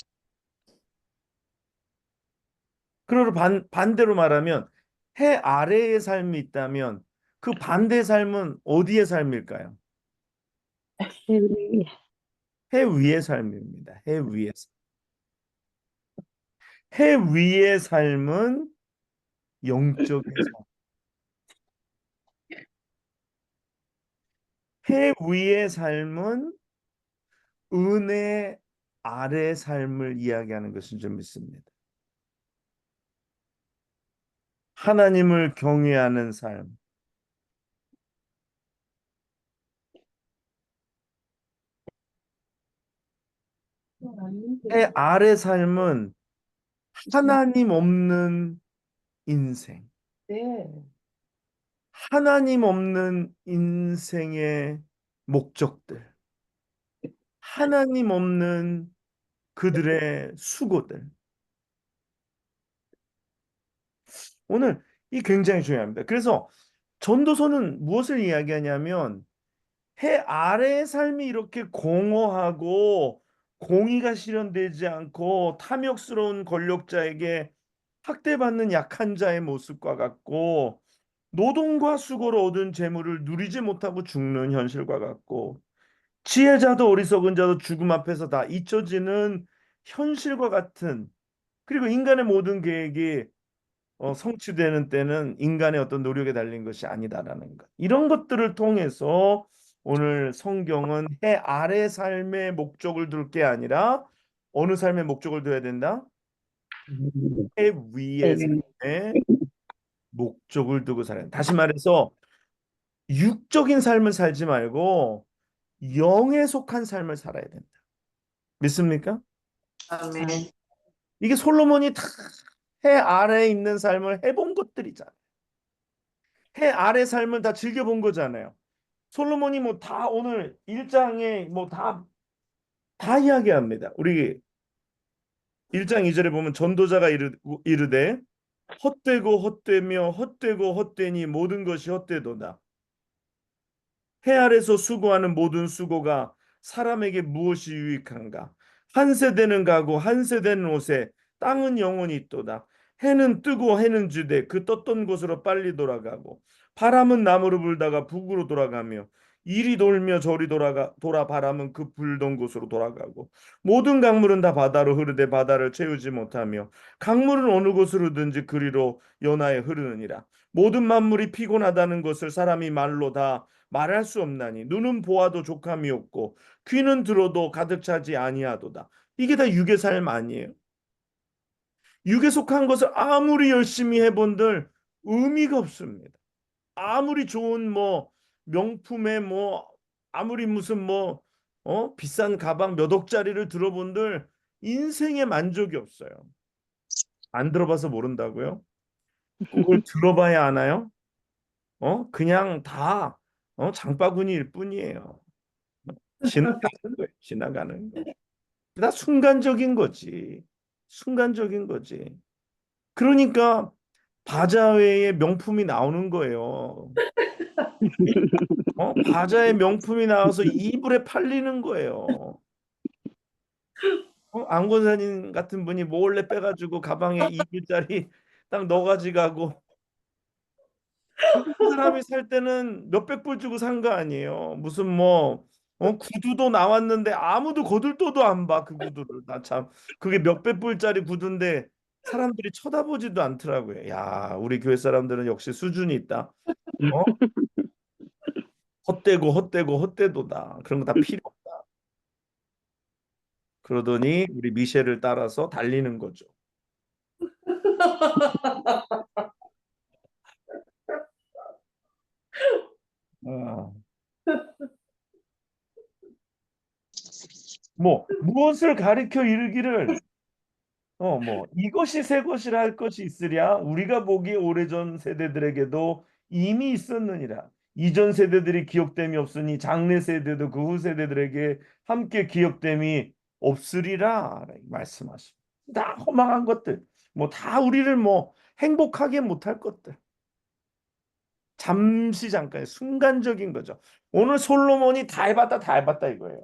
그리고 반대로 말하면 해 아래의 삶이 있다면 그 반대 삶은 어디의 삶일까요? 우리 해 위의 삶입니다. 해 위의 삶. 해 위의 삶은 영적인 삶. 해 위의 삶은 은혜 아래 삶을 이야기하는 것인 줄 믿습니다. 하나님을 경외하는 삶. 해 아래 삶은 하나님 없는 인생. 네. 하나님 없는 인생의 목적들. 하나님 없는 그들의 수고들. 오늘 이 굉장히 중요합니다. 그래서 전도서는 무엇을 이야기하냐면 해 아래의 삶이 이렇게 공허하고 공의가 실현되지 않고 탐욕스러운 권력자에게 학대받는 약한 자의 모습과 같고 노동과 수고로 얻은 재물을 누리지 못하고 죽는 현실과 같고 지혜자도 어리석은 자도 죽음 앞에서 다 잊혀지는 현실과 같은 그리고 인간의 모든 계획이 성취되는 때는 인간의 어떤 노력에 달린 것이 아니다라는 것. 이런 것들을 통해서 오늘 성경은 해 아래 삶의 목적을 둘 게 아니라 어느 삶의 목적을 둬야 된다? 해 위의 삶의 목적을 두고 살아야 된다. 다시 말해서 육적인 삶을 살지 말고 영에 속한 삶을 살아야 된다. 믿습니까? 아멘. 이게 솔로몬이 다 해 아래에 있는 삶을 해본 것들이잖아요. 해 아래 삶을 다 즐겨본 거잖아요. 솔로몬이 뭐 다 오늘 1장에 뭐 다 이야기합니다. 우리 1장 2절에 보면 전도자가 이르되 헛되고 헛되며 헛되고 헛되니 모든 것이 헛되도다. 해 아래서 수고하는 모든 수고가 사람에게 무엇이 유익한가? 한 세대는 가고 한 세대는 오세 땅은 영원히 있도다. 해는 뜨고 해는 지되 그 떴던 곳으로 빨리 돌아가고 바람은 남으로 불다가 북으로 돌아가며 이리 돌며 저리 돌아 바람은 그 불던 곳으로 돌아가고 모든 강물은 다 바다로 흐르되 바다를 채우지 못하며 강물은 어느 곳으로든지 그리로 연하에 흐르느니라. 모든 만물이 피곤하다는 것을 사람이 말로 다 말할 수 없나니 눈은 보아도 족함이 없고 귀는 들어도 가득 차지 아니하도다. 이게 다 육의 삶 아니에요? 육에 속한 것을 아무리 열심히 해본들 의미가 없습니다. 아무리 좋은 뭐 명품의 뭐 아무리 무슨 뭐 비싼 가방 몇 억짜리를 들어본들 인생에 만족이 없어요. 안 들어봐서 모른다고요? 그걸 들어봐야 아나요? 그냥 다 장바구니일 뿐이에요. 지나가는 거예요. 지나가는 거. 다 순간적인 거지. 순간적인 거지. 그러니까 바자회에 명품이 나오는 거예요. 바자회 명품이 나와서 이불에 팔리는 거예요. 안권사님 같은 분이 몰래 빼가지고 가방에 이불짜리 딱 넣어가지고 가고 그 사람이 살 때는 몇백 불 주고 산 거 아니에요. 무슨 뭐 구두도 나왔는데 아무도 거들떠도 안 봐. 그 구두를. 나 참 그게 몇백 불짜리 구두인데 사람들이 쳐다보지도 않더라고요. 야, 우리 교회 사람들은 역시 수준이 있다. 어? 헛되고 헛되고 헛되도다. 그런 거 다 필요 없다. 그러더니 우리 미셸을 따라서 달리는 거죠. 아, 뭐 무엇을 가리켜 이르기를 뭐 이것이 새 것이라 할 것이 있으랴 우리가 보기에 오래전 세대들에게도 이미 있었느니라. 이전 세대들이 기억됨이 없으니 장래 세대도 그 후 세대들에게 함께 기억됨이 없으리라 말씀하십니다. 다 허망한 것들, 뭐 다 우리를 뭐 행복하게 못할 것들, 잠시 잠깐 순간적인 거죠. 오늘 솔로몬이 다 해봤다 다 해봤다 이거예요.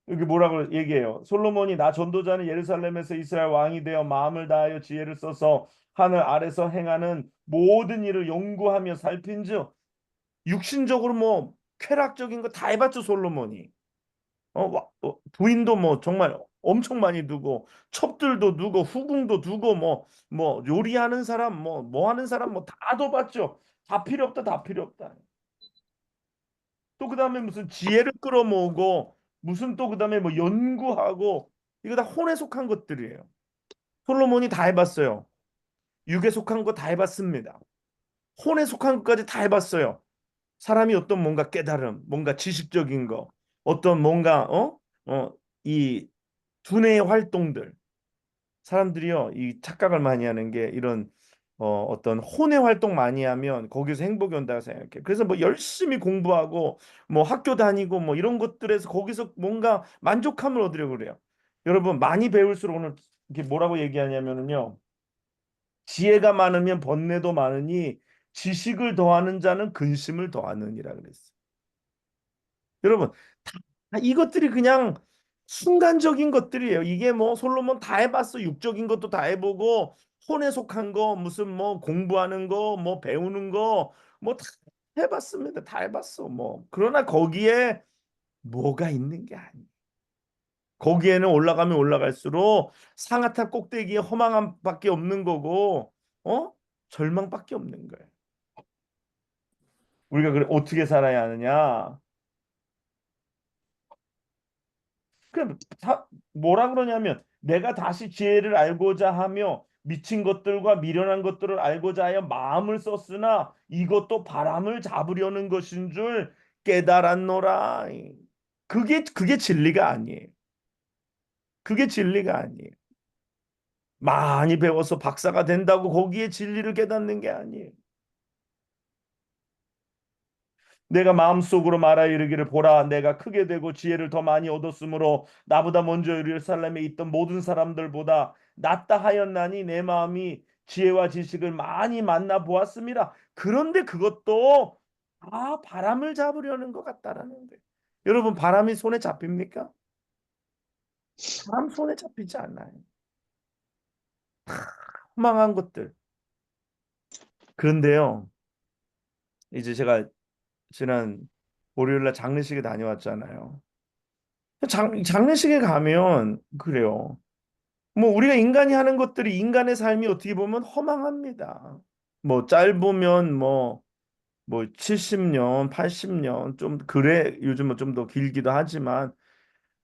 여기 뭐라고 얘기해요? 솔로몬이 나 전도자는 예루살렘에서 이스라엘 왕이 되어 마음을 다하여 지혜를 써서 하늘 아래서 행하는 모든 일을 연구하며 살핀즉 육신적으로 뭐 쾌락적인 거 다 해봤죠 솔로몬이. 부인도 뭐 정말 엄청 많이 두고 첩들도 두고 후궁도 두고 뭐 요리하는 사람 뭐 하는 사람 뭐 다 둬봤죠. 다 필요 없다 다 필요 없다. 또 그다음에 무슨 지혜를 끌어모으고 무슨 또 그다음에 뭐 연구하고 이거 다 혼에 속한 것들이에요. 솔로몬이 다 해봤어요. 육에 속한 거 다 해봤습니다. 혼에 속한 것까지 다 해봤어요. 사람이 어떤 뭔가 깨달음, 뭔가 지식적인 거, 어떤 뭔가 이 두뇌의 활동들 사람들이요 이 착각을 많이 하는 게 이런 어떤 혼의 활동 많이 하면 거기서 행복이 온다고 생각해요. 그래서 뭐 열심히 공부하고 뭐 학교 다니고 뭐 이런 것들에서 거기서 뭔가 만족감을 얻으려고 그래요. 여러분 많이 배울수록 오늘 이게 뭐라고 얘기하냐면은요. 지혜가 많으면 번뇌도 많으니 지식을 더하는 자는 근심을 더하느니라 그랬어요. 여러분 이것들이 그냥 순간적인 것들이에요. 이게 뭐 솔로몬 다 해봤어. 육적인 것도 다 해보고 혼에 속한 거 무슨 뭐 공부하는 거 뭐 배우는 거 뭐 다 해봤습니다. 다 해봤어. 뭐 그러나 거기에 뭐가 있는 게 아니에요. 거기에는 올라가면 올라갈수록 상아탑 꼭대기에 허망함밖에 없는 거고 절망밖에 없는 거예요. 우리가 그래 어떻게 살아야 하느냐? 그 뭐라 그러냐면 내가 다시 지혜를 알고자 하며 미친 것들과 미련한 것들을 알고자 하여 마음을 썼으나 이것도 바람을 잡으려는 것인 줄 깨달았노라. 그게 진리가 아니에요. 그게 진리가 아니에요. 많이 배워서 박사가 된다고 거기에 진리를 깨닫는 게 아니에요. 내가 마음속으로 말하여 이르기를 보라 내가 크게 되고 지혜를 더 많이 얻었으므로 나보다 먼저 예루살렘에 있던 모든 사람들보다 낫다 하였나니 내 마음이 지혜와 지식을 많이 만나 보았습니다. 그런데 그것도 바람을 잡으려는 것 같다라는 거예요. 여러분 바람이 손에 잡힙니까? 바람 손에 잡히지 않아요. 허망한 것들. 그런데요. 이제 제가 지난 월요일날 장례식에 다녀왔잖아요. 장례식에 가면 그래요. 뭐 우리가 인간이 하는 것들이 인간의 삶이 어떻게 보면 허망합니다. 뭐 짧으면 뭐 70년, 80년 좀 그래 요즘은 좀 더 길기도 하지만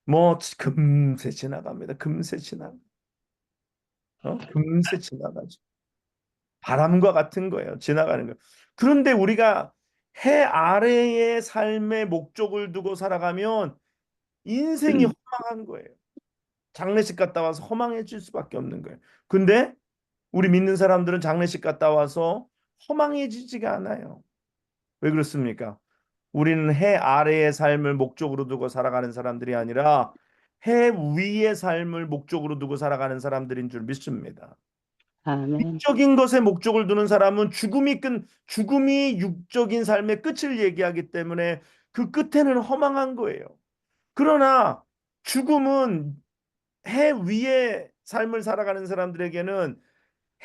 뭐 금세 지나갑니다. 금세 금세 지나가죠. 바람과 같은 거예요. 지나가는 거. 그런데 우리가 해 아래의 삶의 목적을 두고 살아가면 인생이 허망한 거예요. 장례식 갔다 와서 허망해질 수밖에 없는 거예요. 근데 우리 믿는 사람들은 장례식 갔다 와서 허망해지지가 않아요. 왜 그렇습니까? 우리는 해 아래의 삶을 목적으로 두고 살아가는 사람들이 아니라 해 위의 삶을 목적으로 두고 살아가는 사람들인 줄 믿습니다. 아멘. 육적인 것에 목적을 두는 사람은 죽음이 육적인 삶의 끝을 얘기하기 때문에 그 끝에는 허망한 거예요. 그러나 죽음은 해 위의 삶을 살아가는 사람들에게는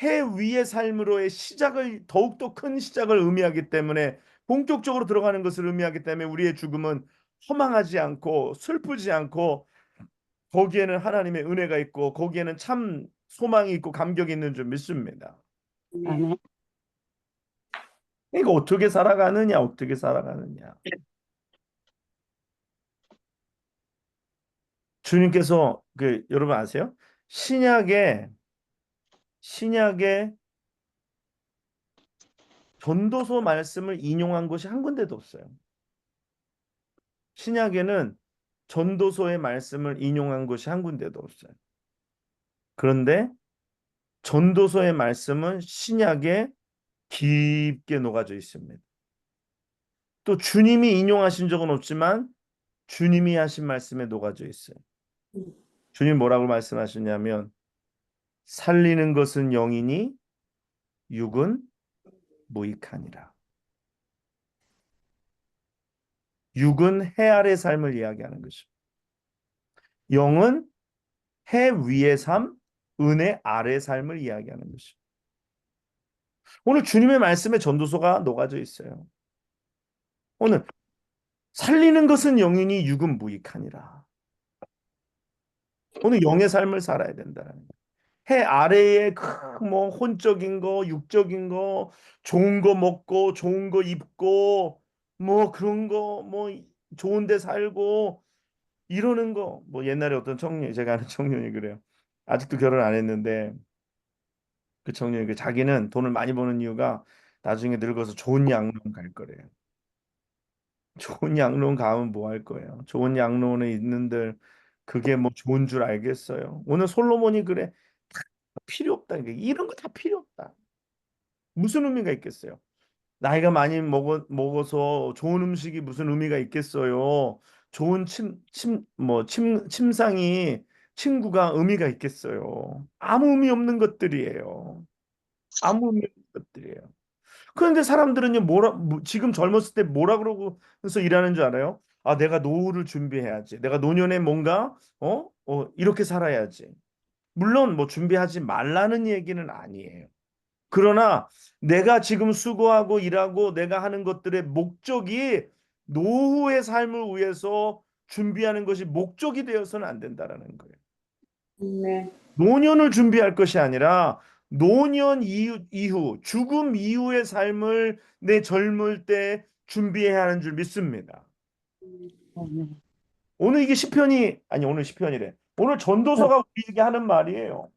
해 위의 삶으로의 시작을 더욱더 큰 시작을 의미하기 때문에 본격적으로 들어가는 것을 의미하기 때문에 우리의 죽음은 허망하지 않고 슬프지 않고 거기에는 하나님의 은혜가 있고 거기에는 참 소망이 있고 감격이 있는 줄 믿습니다. 아멘. 이거 어떻게 살아가느냐, 어떻게 살아가느냐. 주님께서 여러분 아세요? 신약에 전도서 말씀을 인용한 것이 한 군데도 없어요. 신약에는 전도서의 말씀을 인용한 것이 한 군데도 없어요. 그런데 전도서의 말씀은 신약에 깊게 녹아져 있습니다. 또 주님이 인용하신 적은 없지만 주님이 하신 말씀에 녹아져 있어요. 주님 뭐라고 말씀하셨냐면 살리는 것은 영이니 육은 무익하니라. 육은 해 아래 삶을 이야기하는 것이고 영은 해 위의 삶, 은혜 아래 삶을 이야기하는 것이고 오늘 주님의 말씀에 전도서가 녹아져 있어요. 오늘 살리는 것은 영이니 육은 무익하니라. 오늘 영의 삶을 살아야 된다는 거예요. 해 아래에 뭐 혼적인 거, 육적인 거, 좋은 거 먹고, 좋은 거 입고, 뭐 그런 거, 뭐 좋은 데 살고 이러는 거. 뭐 옛날에 어떤 청년, 제가 아는 청년이 그래요. 아직도 결혼 안 했는데 그 청년이 자기는 돈을 많이 버는 이유가 나중에 늙어서 좋은 양로원 갈 거래요. 좋은 양로원 가면 뭐 할 거예요? 좋은 양로원에 있는들 그게 뭐 좋은 줄 알겠어요? 오늘 솔로몬이 그래. 다 필요 없다. 이런 거 다 필요 없다. 무슨 의미가 있겠어요? 나이가 많이 먹어서 좋은 음식이 무슨 의미가 있겠어요? 좋은 침상이 친구가 의미가 있겠어요? 아무 의미 없는 것들이에요. 아무 의미 없는 것들이에요. 그런데 사람들은요, 지금 젊었을 때 뭐라 그러고서 일하는 줄 알아요? 내가 노후를 준비해야지. 내가 노년에 뭔가, 이렇게 살아야지. 물론 뭐 준비하지 말라는 얘기는 아니에요. 그러나 내가 지금 수고하고 일하고 내가 하는 것들의 목적이 노후의 삶을 위해서 준비하는 것이 목적이 되어서는 안 된다라는 거예요. 네. 노년을 준비할 것이 아니라 노년 이후, 죽음 이후의 삶을 내 젊을 때 준비해야 하는 줄 믿습니다. 아멘. 오늘 이게 시편이 아니 오늘 시편이래. 오늘 전도서가 우리에게 하는 말이에요.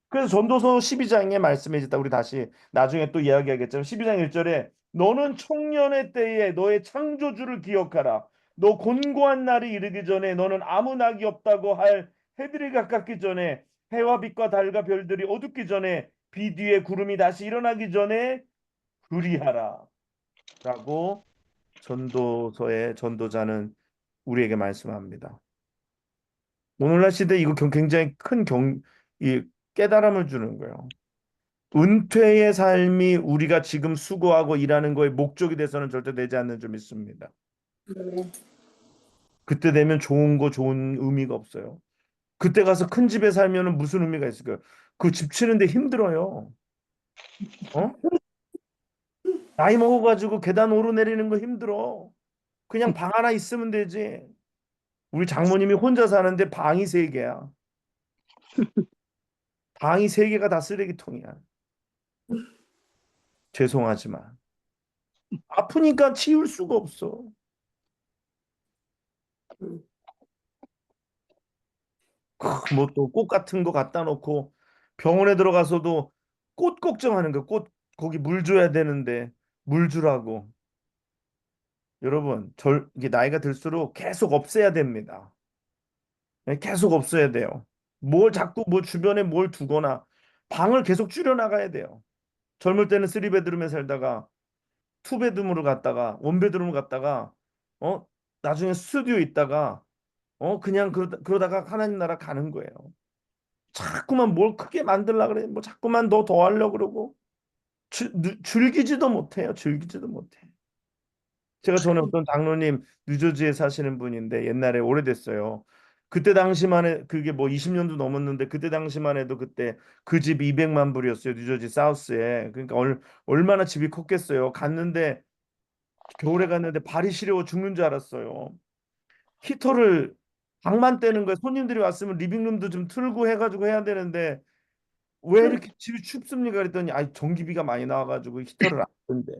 그래서 전도서 12장에 말씀해 있다. 우리 다시 나중에 또 이야기하겠지만 12장 1절에 너는 청년의 때에 너의 창조주를 기억하라. 너 곤고한 날이 이르기 전에 너는 아무 낙이 없다고 할 해들이 가깝기 전에 해와 빛과 달과 별들이 어둡기 전에 비 뒤에 구름이 다시 일어나기 전에 그리하라. 라고 전도서의 전도자는 우리에게 말씀합니다. 오늘날 시대 이거 굉장히 큰 이 깨달음을 주는 거예요. 은퇴의 삶이 우리가 지금 수고하고 일하는 거의 목적이 돼서는 절대 되지 않는 줄 믿습니다. 아멘. 그때 되면 좋은 의미가 없어요. 그때 가서 큰 집에 살면은 무슨 의미가 있을까요? 그 집 치는데 힘들어요. 어? 나이 먹어가지고 계단 오르내리는 거 힘들어. 그냥 방 하나 있으면 되지. 우리 장모님이 혼자 사는데 방이 세 개야. 방이 세 개가 다 쓰레기통이야. 죄송하지만 아프니까 치울 수가 없어. 뭐 또 꽃 같은 거 갖다 놓고 병원에 들어가서도 꽃 걱정하는 거. 꽃 거기 물 줘야 되는데 물 주라고. 여러분, 이게 나이가 들수록 계속 없애야 됩니다. 네, 계속 없어야 돼요. 뭘 자꾸 뭐 주변에 뭘 두거나 방을 계속 줄여 나가야 돼요. 젊을 때는 3베드룸에 살다가 2베드룸으로 갔다가 1베드룸으로 갔다가 어 나중에 스튜디오 있다가 그냥 그러다가 하나님 나라 가는 거예요. 자꾸만 뭘 크게 만들라 그래. 뭐 자꾸만 더 하려고 그러고 즐기지도 못해요. 즐기지도 못해. 제가 전에 어떤 장로님 뉴저지에 사시는 분인데 옛날에 오래됐어요. 그때 당시만 해 그게 뭐 20년도 넘었는데 그때 당시만 해도 그때 그 집 200만 불이었어요. 뉴저지 사우스에. 그러니까 얼마나 집이 컸겠어요. 갔는데 겨울에 갔는데 발이 시려워 죽는 줄 알았어요. 히터를 방만 떼는 거예요. 손님들이 왔으면 리빙룸도 좀 틀고 해가지고 해야 되는데 왜 이렇게 집이 춥습니까? 그랬더니 전기비가 많이 나와가지고 히터를 안 뜬대.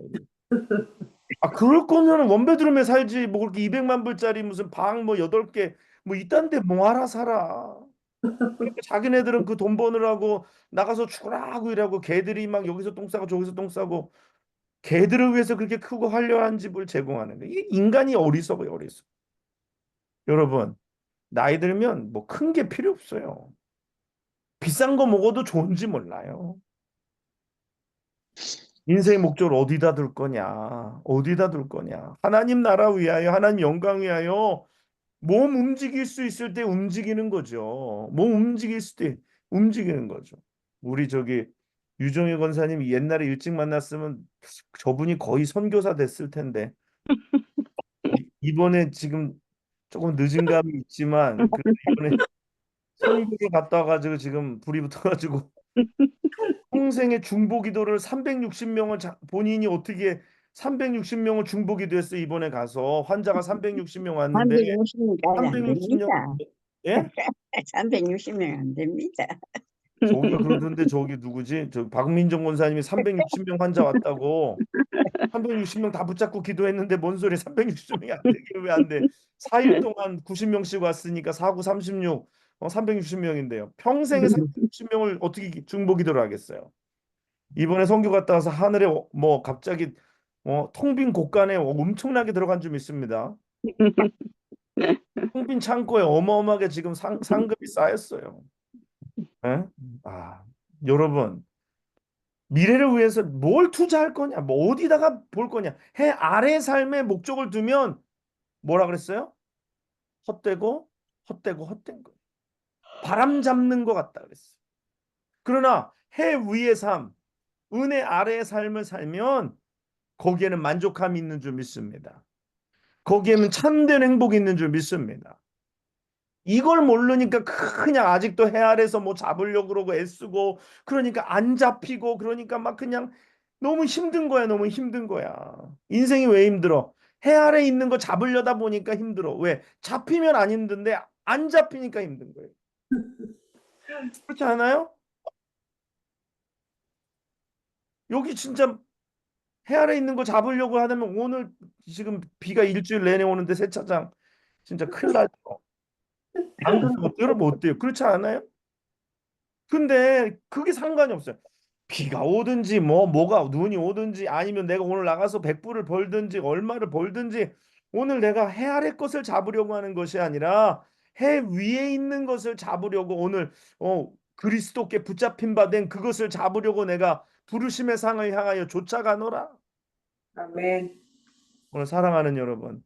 그럴 거면 원베드룸에 살지 뭐 그렇게 200만 불짜리 무슨 방 뭐 8개 뭐 이딴 데 뭐하러 살아. 그러니까 자기네들은 그 돈 버느라고 나가서 죽으라고 일하고 개들이 막 여기서 똥 싸고 저기서 똥 싸고 개들을 위해서 그렇게 크고 화려한 집을 제공하는 거예요. 이게 인간이 어리석어요, 어리석어. 여러분, 나이 들면 뭐 큰 게 필요 없어요. 비싼 거 먹어도 좋은지 몰라요. 인생의 목적을 어디다 둘 거냐? 어디다 둘 거냐? 하나님 나라 위하여, 하나님 영광 위하여 몸 움직일 수 있을 때 움직이는 거죠. 몸 움직일 때 움직이는 거죠. 우리 유정희 권사님 옛날에 일찍 만났으면 저분이 거의 선교사 됐을 텐데 이번에 지금 조금 늦은 감이 있지만 그래도 이번에 선교를 갔다 와가지고 지금 불이 붙어가지고 평생의 중보기도를 360명을 본인이 어떻게 360명을 중보기도했어. 이번에 가서 환자가 360명 왔는데 360명까지 안 360명 됩니다. 예? 360명 안 됩니다. 저기가 그러던데 저기 누구지? 저 박민정 권사님이 360명 환자 왔다고 360명 다 붙잡고 기도했는데 뭔 소리 360명이 안 되게 왜 안 돼? 4일 동안 90명씩 왔으니까 4, 9, 36 360명인데요. 평생에 360명을 어떻게 중보 기도를 하겠어요? 이번에 선교 갔다 와서 하늘에 뭐 갑자기 텅 빈 곳간에 엄청나게 들어간 줄 믿습니다. 텅 빈 창고에 어마어마하게 지금 상급이 쌓였어요. 예? 여러분 미래를 위해서 뭘 투자할 거냐? 뭐 어디다가 볼 거냐? 해 아래 삶의 목적을 두면 뭐라 그랬어요? 헛되고 헛된 거. 바람 잡는 것 같다 그랬어. 그러나 해 위의 삶, 은혜 아래의 삶을 살면 거기에는 만족함이 있는 줄 믿습니다. 거기에는 참된 행복이 있는 줄 믿습니다. 이걸 모르니까 그냥 아직도 해 아래서 뭐 잡으려고 그러고 애쓰고 그러니까 안 잡히고 그러니까 막 그냥 너무 힘든 거야. 너무 힘든 거야. 인생이 왜 힘들어? 해 아래 있는 거 잡으려다 보니까 힘들어. 왜? 잡히면 안 힘든데 안 잡히니까 힘든 거예요. 그렇지 않아요? 여기 진짜 해 아래 있는 거 잡으려고 하면 오늘 지금 비가 일주일 내내 오는데 세차장 진짜 큰일 나죠. 안 그러면 여러분 어때요? 그렇지 않아요? 근데 그게 상관이 없어요. 비가 오든지 뭐가 눈이 오든지 아니면 내가 오늘 나가서 100불을 벌든지 얼마를 벌든지 오늘 내가 해 아래 것을 잡으려고 하는 것이 아니라 해 위에 있는 것을 잡으려고 오늘 그리스도께 붙잡힌 바 된 그것을 잡으려고 내가 부르심의 상을 향하여 쫓아가노라. 아멘. 오늘 사랑하는 여러분,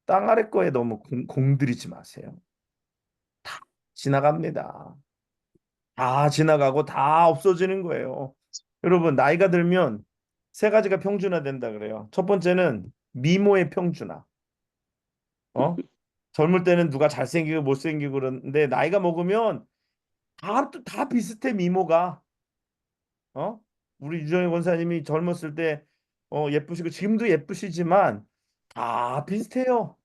땅 아래 거에 너무 공들이지 마세요. 다 지나갑니다. 다 지나가고 다 없어지는 거예요. 여러분, 나이가 들면 세 가지가 평준화된다 그래요. 첫 번째는 미모의 평준화. 어? 젊을 때는 누가 잘생기고 못생기고 그러는데 나이가 먹으면 다 비슷해 미모가. 어? 우리 유정희 권사님이 젊었을 때 예쁘시고 지금도 예쁘시지만 다 비슷해요.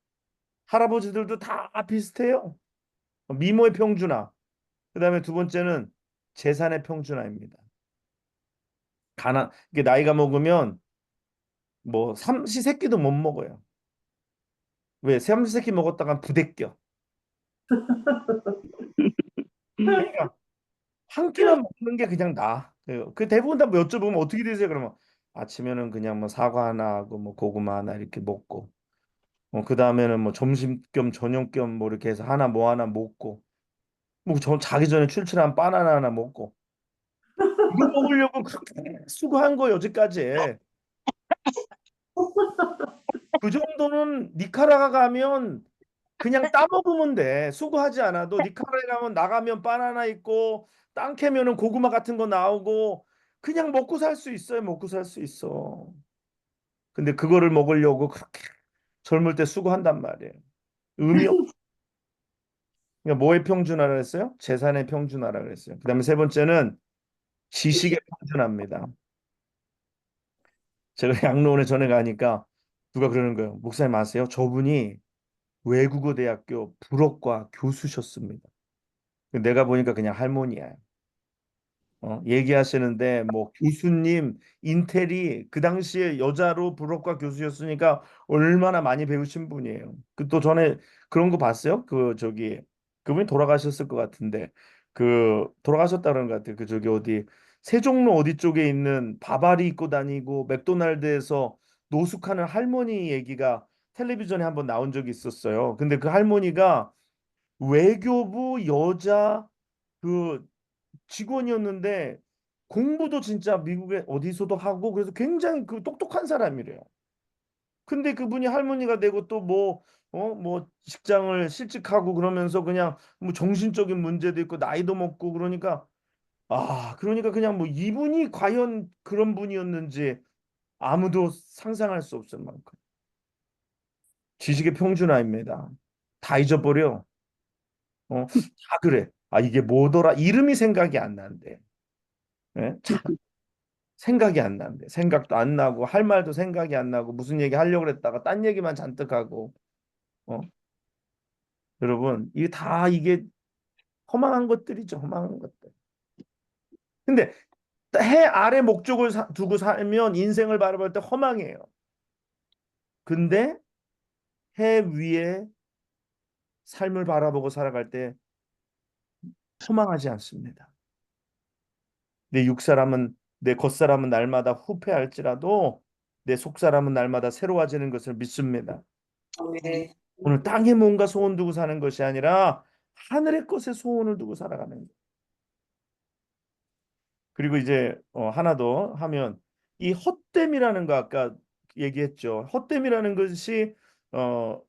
할아버지들도 다 비슷해요. 미모의 평준화. 그다음에 두 번째는 재산의 평준화입니다. 이게 나이가 먹으면 뭐 삼시세끼도 못 먹어요. 왜? 삼시세끼 먹었다가 부대껴. 그러니까 한 끼만 먹는 게 그냥 나. 그 대부분 다 뭐 여쭤보면 어떻게 되세요? 그러면 아침에는 그냥 뭐 사과 하나 하고 뭐 고구마 하나 이렇게 먹고 그 다음에는 뭐 점심 겸 저녁 겸 뭐 이렇게 해서 뭐 하나 먹고 뭐 자기 전에 출출한 바나나 하나 먹고 이거 먹으려고 그렇게 수고한 거예요 여지까지. 그 정도는 니카라가 가면 그냥 따먹으면 돼. 수고하지 않아도 니카라에 가면 나가면 바나나 있고 땅 캐면은 고구마 같은 거 나오고 그냥 먹고 살 수 있어요. 먹고 살 수 있어. 근데 그거를 먹으려고 그렇게 젊을 때 수고한단 말이에요. 의미 없. 그러니까 뭐의 평준화라 했어요? 재산의 평준화라 그랬어요. 그다음에 세 번째는 지식의 평준화입니다. 제가 양로원에 전에 가니까 누가 그러는 거예요. 목사님 아세요? 저분이 외국어 대학교 불어과 교수셨습니다. 내가 보니까 그냥 할머니야. 얘기하시는데 뭐 교수님 인텔이 그 당시에 여자로 불어과 교수였으니까 얼마나 많이 배우신 분이에요. 그 또 전에 그런 거 봤어요? 그 저기 그분이 돌아가셨을 것 같은데 그 돌아가셨다 그런 것 같아요. 그 저기 어디 세종로 어디 쪽에 있는 바바리 입고 다니고 맥도날드에서 노숙하는 할머니 얘기가 텔레비전에 한번 나온 적이 있었어요. 근데 그 할머니가 외교부 여자 그 직원이었는데 공부도 진짜 미국에 어디서도 하고 그래서 굉장히 그 똑똑한 사람이래요. 근데 그분이 할머니가 되고 또 뭐 직장을 실직하고 그러면서 그냥 뭐 정신적인 문제도 있고 나이도 먹고 그러니까 그냥 뭐 이분이 과연 그런 분이었는지 아무도 상상할 수 없을 만큼 지식의 평준화입니다. 다 잊어버려. 다 그래. 이게 뭐더라? 이름이 생각이 안 난대. 예? 생각이 안 난대. 생각도 안 나고 할 말도 생각이 안 나고 무슨 얘기 하려고 그랬다가 딴 얘기만 잔뜩 하고. 어? 여러분, 이게 허망한 것들이죠. 허망한 것들. 근데 해 아래 목적을 두고 살면 인생을 바라볼 때 허망해요. 근데 해 위에 삶을 바라보고 살아갈 때 허망하지 않습니다. 내 육사람은 내 겉사람은 날마다 후패할지라도 내 속사람은 날마다 새로워지는 것을 믿습니다. 네. 오늘 땅에 뭔가 소원 두고 사는 것이 아니라 하늘의 것에 소원을 두고 살아가는 거예요. 그리고 이제 하나 더 하면 이 헛됨이라는 거 아까 얘기했죠. 헛됨이라는 것이 어,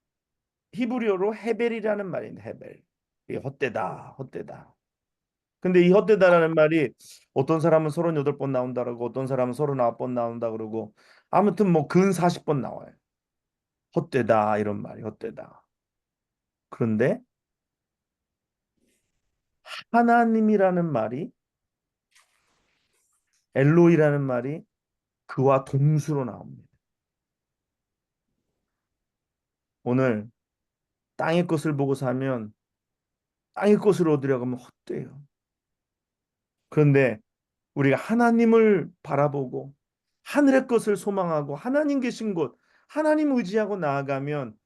히브리어로 헤벨이라는 말인데 헤벨. 이 헛되다, 헛되다. 근데 이 헛되다라는 말이 어떤 사람은 38번 나온다 그러고 어떤 사람은 39번 나온다 그러고 아무튼 뭐 근 40번 나와요. 헛되다 이런 말이 헛되다. 그런데 하나님이라는 말이 엘로이라는 말이 그와 동수로 나옵니다. 오늘 땅의 것을 보고 사면 땅의 것을 얻으려고 하면 헛돼요. 그런데 우리가 하나님을 바라보고 하늘의 것을 소망하고 하나님 계신 곳, 하나님 의지하고 나아가면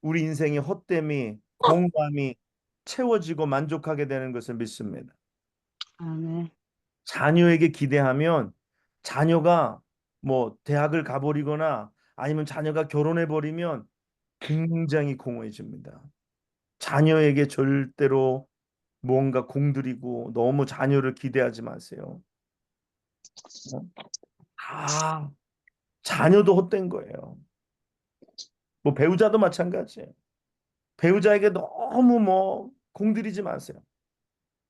우리 인생의 헛됨이 공감이 채워지고 만족하게 되는 것을 믿습니다. 아멘. 자녀에게 기대하면 자녀가 뭐 대학을 가버리거나 아니면 자녀가 결혼해 버리면 굉장히 공허해집니다. 자녀에게 절대로 뭔가 공들이고 너무 자녀를 기대하지 마세요. 어? 자녀도 헛된 거예요. 뭐 배우자도 마찬가지예요. 배우자에게 너무 뭐 공들이지 마세요.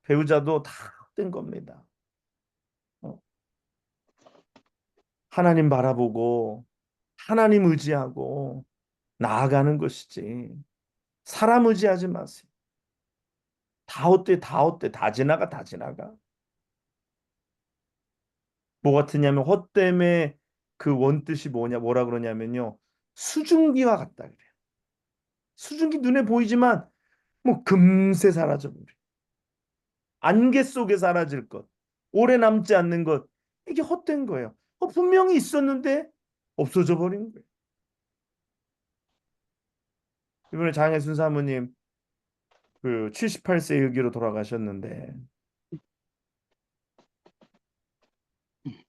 배우자도 다 헛된 겁니다. 어, 하나님 바라보고 하나님 의지하고 나아가는 것이지. 사람 의지하지 마세요. 다 헛돼, 다 헛돼, 다 지나가, 다 지나가. 뭐 같으냐면 헛됨의 그 원뜻이 뭐라 그러냐면요. 수증기와 같다 그래요. 수증기 눈에 보이지만 뭐 금세 사라져 버려. 안개 속에 사라질 것, 오래 남지 않는 것, 이게 헛된 거예요. 분명히 있었는데 없어져 버린 거예요. 이번에 장혜순 사모님 그 78세 일기로 돌아가셨는데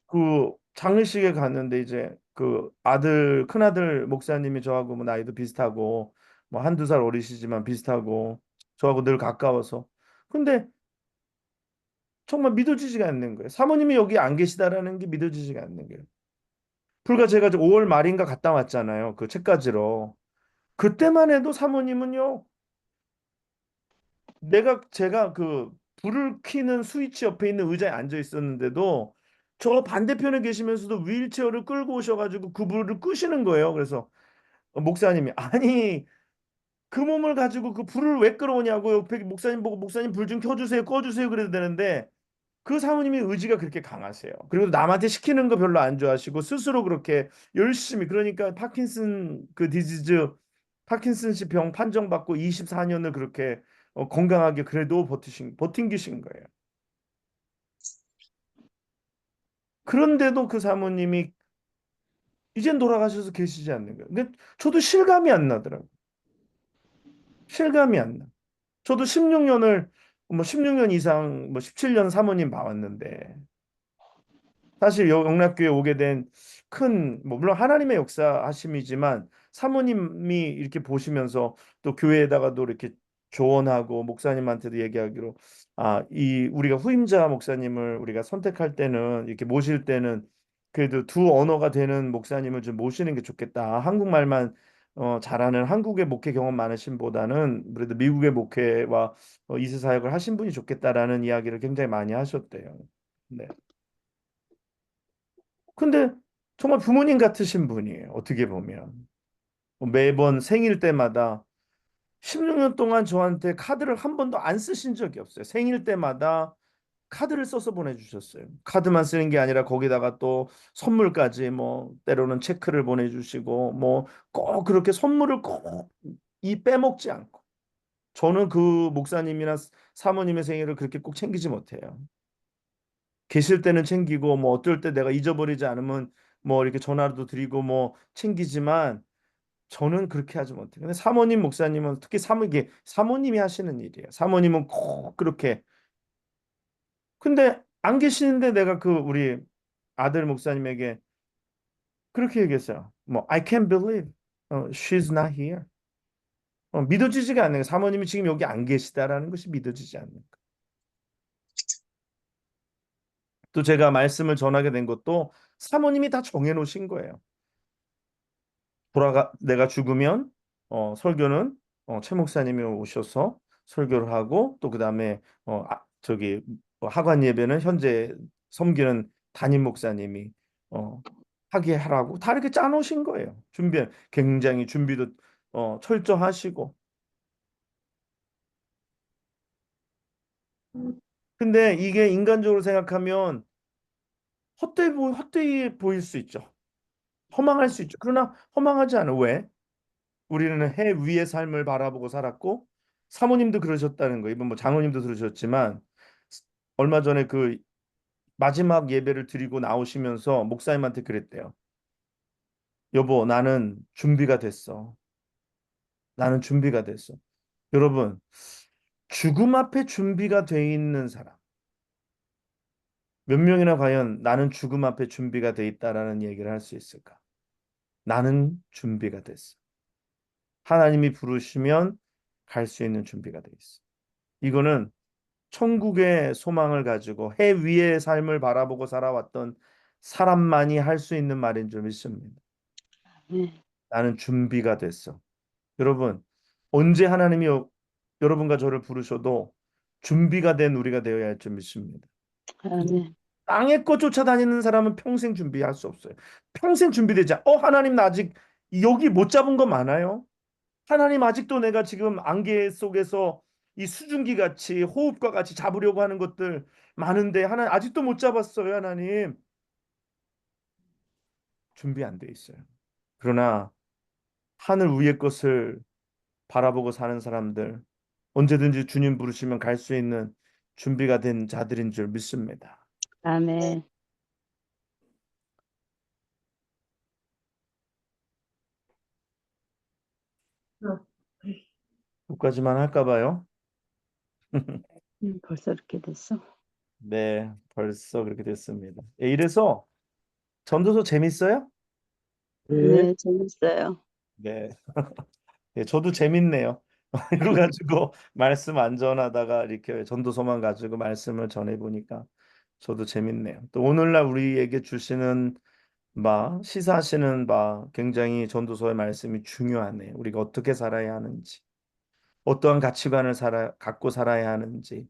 그 장례식에 갔는데 이제 그 아들 큰아들 목사님이 저하고 뭐 나이도 비슷하고 뭐 한두 살 어리시지만 비슷하고 저하고 늘 가까워서 근데 정말 믿어지지가 않는 거예요. 사모님이 여기 안 계시다라는 게 믿어지지가 않는 거예요. 불과 제가 5월 말인가 갔다 왔잖아요. 그 책가지러. 그때만 해도 사모님은요. 제가 그 불을 켜는 스위치 옆에 있는 의자에 앉아 있었는데도 저 반대편에 계시면서도 휠체어를 끌고 오셔가지고 그 불을 끄시는 거예요. 그래서 목사님이 아니 그 몸을 가지고 그 불을 왜 끌어오냐고 옆에 목사님 보고 목사님 불 좀 켜주세요, 꺼주세요 그래도 되는데 그 사모님이 의지가 그렇게 강하세요. 그리고 남한테 시키는 거 별로 안 좋아하시고 스스로 그렇게 열심히 그러니까 파킨슨 그 디지즈 파킨슨씨 병 판정받고 24년을 그렇게 건강하게 그래도 버틴기신 거예요. 그런데도 그 사모님이 이젠 돌아가셔서 계시지 않는 거예요. 근데 저도 실감이 안 나더라고요. 실감이 안 나. 저도 16년을 뭐 16년 이상 뭐 17년 사모님 봐왔는데 사실 영락교회 오게 된 큰, 뭐 물론 하나님의 역사하심이지만 사모님이 이렇게 보시면서 또 교회에다가도 이렇게 조언하고 목사님한테도 얘기하기로 우리가 후임자 목사님을 우리가 선택할 때는 이렇게 모실 때는 그래도 두 언어가 되는 목사님을 좀 모시는 게 좋겠다. 한국말만 잘하는 한국의 목회 경험 많으신 보다는 그래도 미국의 목회와 이세 사역을 하신 분이 좋겠다라는 이야기를 굉장히 많이 하셨대요. 네. 근데 정말 부모님 같으신 분이에요. 어떻게 보면. 매번 생일 때마다 16년 동안 저한테 카드를 한 번도 안 쓰신 적이 없어요. 생일 때마다 카드를 써서 보내주셨어요. 카드만 쓰는 게 아니라 거기다가 또 선물까지 뭐 때로는 체크를 보내주시고 뭐 꼭 그렇게 선물을 꼭 이 빼먹지 않고 저는 그 목사님이나 사모님의 생일을 그렇게 꼭 챙기지 못해요. 계실 때는 챙기고 뭐 어떨 때 내가 잊어버리지 않으면 뭐 이렇게 전화도 드리고 뭐 챙기지만 저는 그렇게 하지 못해요. 근데 사모님 목사님은 특히 이게 사모님이 하시는 일이에요. 사모님은 꼭 그렇게 근데 안 계시는데 내가 그 우리 아들 목사님에게 그렇게 얘기했어요. 뭐 I can't believe she's not here. 믿어지지가 않는 거예요. 사모님이 지금 여기 안 계시다라는 것이 믿어지지 않는 거예요. 또 제가 말씀을 전하게 된 것도 사모님이 다 정해 놓으신 거예요. 내가 죽으면 설교는 최 목사님이 오셔서 설교를 하고 또 그다음에 저기 하관 예배는 현재 섬기는 담임 목사님이 어, 하게 하라고 다 이렇게 짜놓으신 거예요. 굉장히 준비도 철저하시고. 근데 이게 인간적으로 생각하면 헛되이 보일 수 있죠. 허망할 수 있죠. 그러나 허망하지 않아. 왜? 우리는 해 위의 삶을 바라보고 살았고 사모님도 그러셨다는 거. 이번 뭐 장로님도 그러셨지만 얼마 전에 그 마지막 예배를 드리고 나오시면서 목사님한테 그랬대요. 여보, 나는 준비가 됐어. 나는 준비가 됐어. 여러분, 죽음 앞에 준비가 돼 있는 사람 몇 명이나 과연 나는 죽음 앞에 준비가 돼 있다라는 얘기를 할 수 있을까? 나는 준비가 됐어. 하나님이 부르시면 갈 수 있는 준비가 돼 있어. 이거는 천국의 소망을 가지고 해 위의 삶을 바라보고 살아왔던 사람만이 할 수 있는 말인 줄 믿습니다. 네. 나는 준비가 됐어. 여러분, 언제 하나님이 여러분과 저를 부르셔도 준비가 된 우리가 되어야 할 줄 믿습니다. 아멘. 땅의 것 쫓아다니는 사람은 평생 준비할 수 없어요. 평생 준비되지 하나님 나 아직 여기 못 잡은 거 많아요. 하나님 아직도 내가 지금 안개 속에서 이 수증기 같이 호흡과 같이 잡으려고 하는 것들 많은데 하나님 아직도 못 잡았어요. 하나님 준비 안 돼 있어요. 그러나 하늘 위의 것을 바라보고 사는 사람들 언제든지 주님 부르시면 갈 수 있는 준비가 된 자들인 줄 믿습니다. 아멘. 여기까지만 할까 봐요. 벌써 이렇게 됐어? 네, 벌써 그렇게 됐습니다. 예, 이래서 전도서 재밌어요? 네, 재밌어요. 네. 예, 저도 재밌네요. 이거 가지고 말씀 안 전하다가 이렇게 전도서만 가지고 말씀을 전해 보니까 저도 재밌네요. 또 오늘날 우리에게 주시는 시사하시는 굉장히 전도서의 말씀이 중요하네요. 우리가 어떻게 살아야 하는지, 어떠한 가치관을 갖고 살아야 하는지,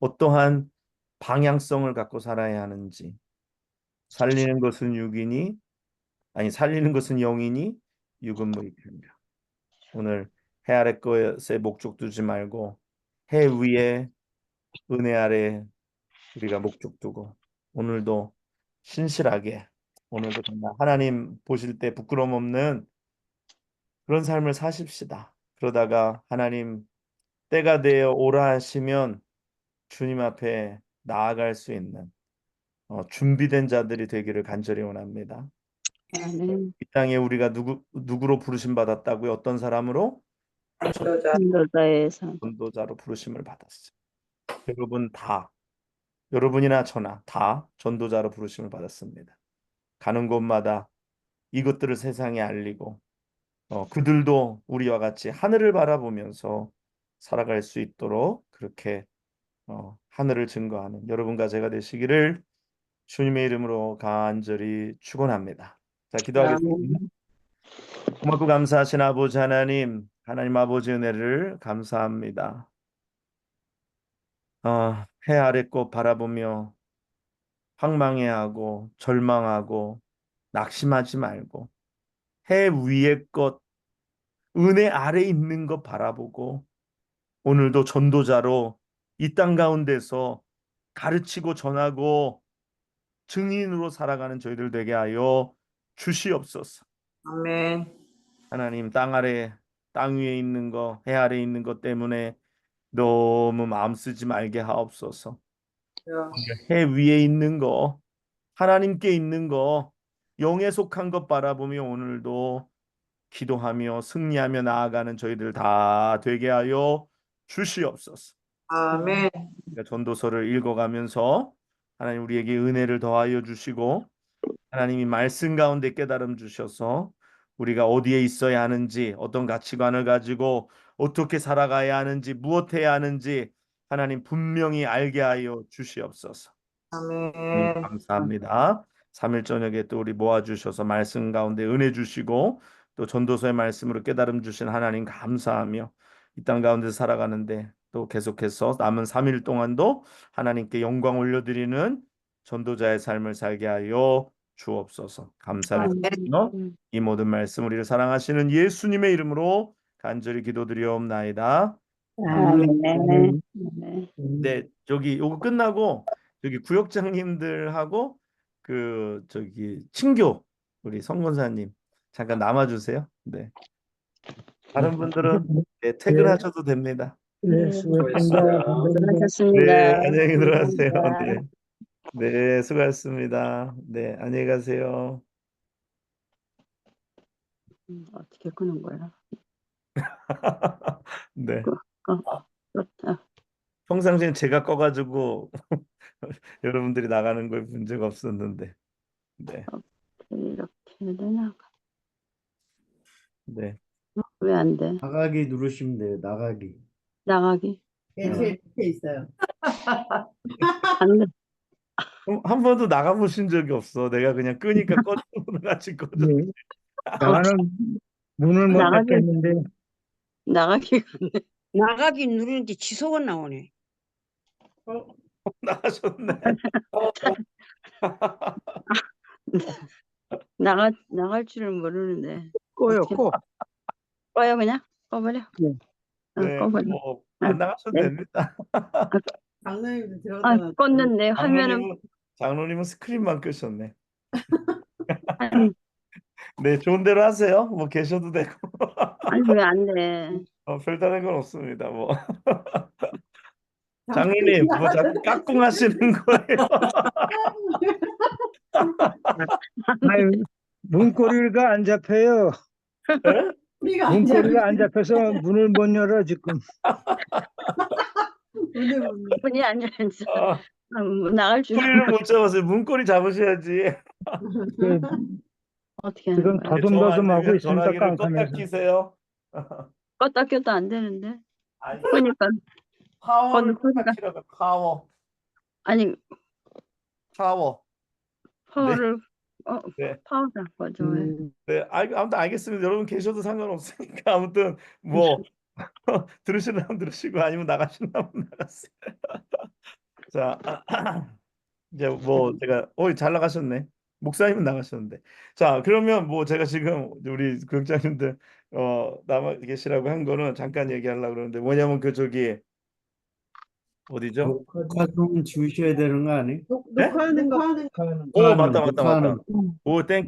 어떠한 방향성을 갖고 살아야 하는지, 살리는 것은 육이니, 살리는 것은 영이니, 육은 무익하니라. 오늘 해 아래 것에 목적 두지 말고 해 위에 은혜 아래 우리가 목적 두고 오늘도 신실하게 오늘도 정말 하나님 보실 때 부끄러움 없는 그런 삶을 사십시다. 그러다가 하나님 때가 되어 오라 하시면 주님 앞에 나아갈 수 있는 준비된 자들이 되기를 간절히 원합니다. 아멘. 이 땅에 우리가 누구로 부르심 받았다고요? 어떤 사람으로? 인도자의 삶. 전도자로 부르심을 받았어요. 여러분이나 저나 다 전도자로 부르심을 받았습니다. 가는 곳마다 이것들을 세상에 알리고 그들도 우리와 같이 하늘을 바라보면서 살아갈 수 있도록 그렇게 하늘을 증거하는 여러분과 제가 되시기를 주님의 이름으로 간절히 축원합니다. 자, 기도하겠습니다. 아멘. 고맙고 감사하신 아버지 하나님, 하나님 아버지 은혜를 감사합니다. 해 아래 꽃 바라보며 황망해하고 절망하고 낙심하지 말고 해 위의 것, 은혜 아래 있는 것 바라보고 오늘도 전도자로 이 땅 가운데서 가르치고 전하고 증인으로 살아가는 저희들 되게 하여 주시옵소서. 아멘. 하나님 땅 위에 있는 것, 해 아래 있는 것 때문에 너무 마음 쓰지 말게 하옵소서. 해 위에 있는 거, 하나님께 있는 거, 영에 속한 것 바라보며 오늘도 기도하며 승리하며 나아가는 저희들 다 되게 하여 주시옵소서. 아멘. 우리가 전도서를 읽어가면서 하나님 우리에게 은혜를 더하여 주시고 하나님이 말씀 가운데 깨달음 주셔서 우리가 어디에 있어야 하는지 어떤 가치관을 가지고 어떻게 살아가야 하는지 무엇해야 하는지 하나님 분명히 알게 하여 주시옵소서. 아멘. 감사합니다. 3일 저녁에 또 우리 모아주셔서 말씀 가운데 은혜 주시고 또 전도서의 말씀으로 깨달음 주신 하나님 감사하며 이 땅 가운데 살아가는데 또 계속해서 남은 3일 동안도 하나님께 영광 올려드리는 전도자의 삶을 살게 하여 주옵소서. 감사를 드리며 아멘. 이 모든 말씀 우리를 사랑하시는 예수님의 이름으로 간절히 기도드리옵나이다. 아멘. 아멘. 네, 저기 요거 끝나고 저기 구역장님들하고 친교 우리 성권사님 잠깐 남아주세요. 네, 다른 분들은 네, 퇴근하셔도 됩니다. 네, 수고했습니다. 네, 수고하셨습니다. 안녕히 들어가세요. 감사합니다. 네, 네, 수고하셨습니다. 네, 안녕히 가세요. 어떻게 끄는 거야? 네, 그렇다. 평상시엔 제가 꺼가지고 여러분들이 나가는 걸 본 적 없었는데, 네, 이렇게 해야 되나? 네. 왜 안 돼? 나가기 누르시면 돼요. 나가기. 나가기? 예, 제일 밑에 있어요. 안 돼. 한 번도 나가보신 적이 없어. 내가 그냥 끄니까 꺼져서 같이 꺼져. 네. 나는 문을 못 나가기. 닫겠는데 나가기가 나가기 누르는데 지소가 나오네. 나가셨네. 나갈 줄은 모르는데. 꺼요, 어떻게- 꺼. 꺼요 그냥? 꺼버려. 네. 네, 꺼버려. 뭐 안 나가셔도 네. 됩니다. 장로님도 아, 들어가잖아. 껐는데 화면은 장로님은 스크린만 끄셨네. 아니, 네, 좋은 대로 하세요. 뭐 계셔도 되고. 아니 왜 안 돼? 별다른 건 없습니다. 뭐. 장로님, 뭐 자꾸 깍꿍하시는 거예요. 아유, 문고리가 안 잡혀요. 네? 우리가 안 문고리가 안 잡혀서 문을 못 열어 지금. 오늘 문이 안 열려. 아, 나갈 줄 꼬리를 못 잡았어요. 문고리 잡으셔야지. 그, 어떻게 하는 지금 거야? 더듬더듬하고 있으니까 전화기를 껐다 깜깜해서. 키세요. 껐다 켰다 안 되는데. 아니, 그러니까 파워를 소리가- 껐다 키라고. 파워. 아니 파워. 파워를 네. 파워다 맞아. 왜? 네, 아무튼 알겠습니다. 여러분 계셔도 상관없으니까 아무튼 뭐 들으시려면 들으시고 아니면 나가시려면 나갔어요. 자, 이제 뭐 제가 잘 나가셨네. 목사님은 나가셨는데. 자, 그러면 뭐 제가 지금 우리 교육장님들 남아 계시라고 한 거는 잠깐 얘기하려고 그러는데 뭐냐면 그 저기 어디죠? 녹화 좀 주셔야 되는 거 아니? 네? 녹화하는 거. 오, 맞다. 녹화하는 오, 땡큐.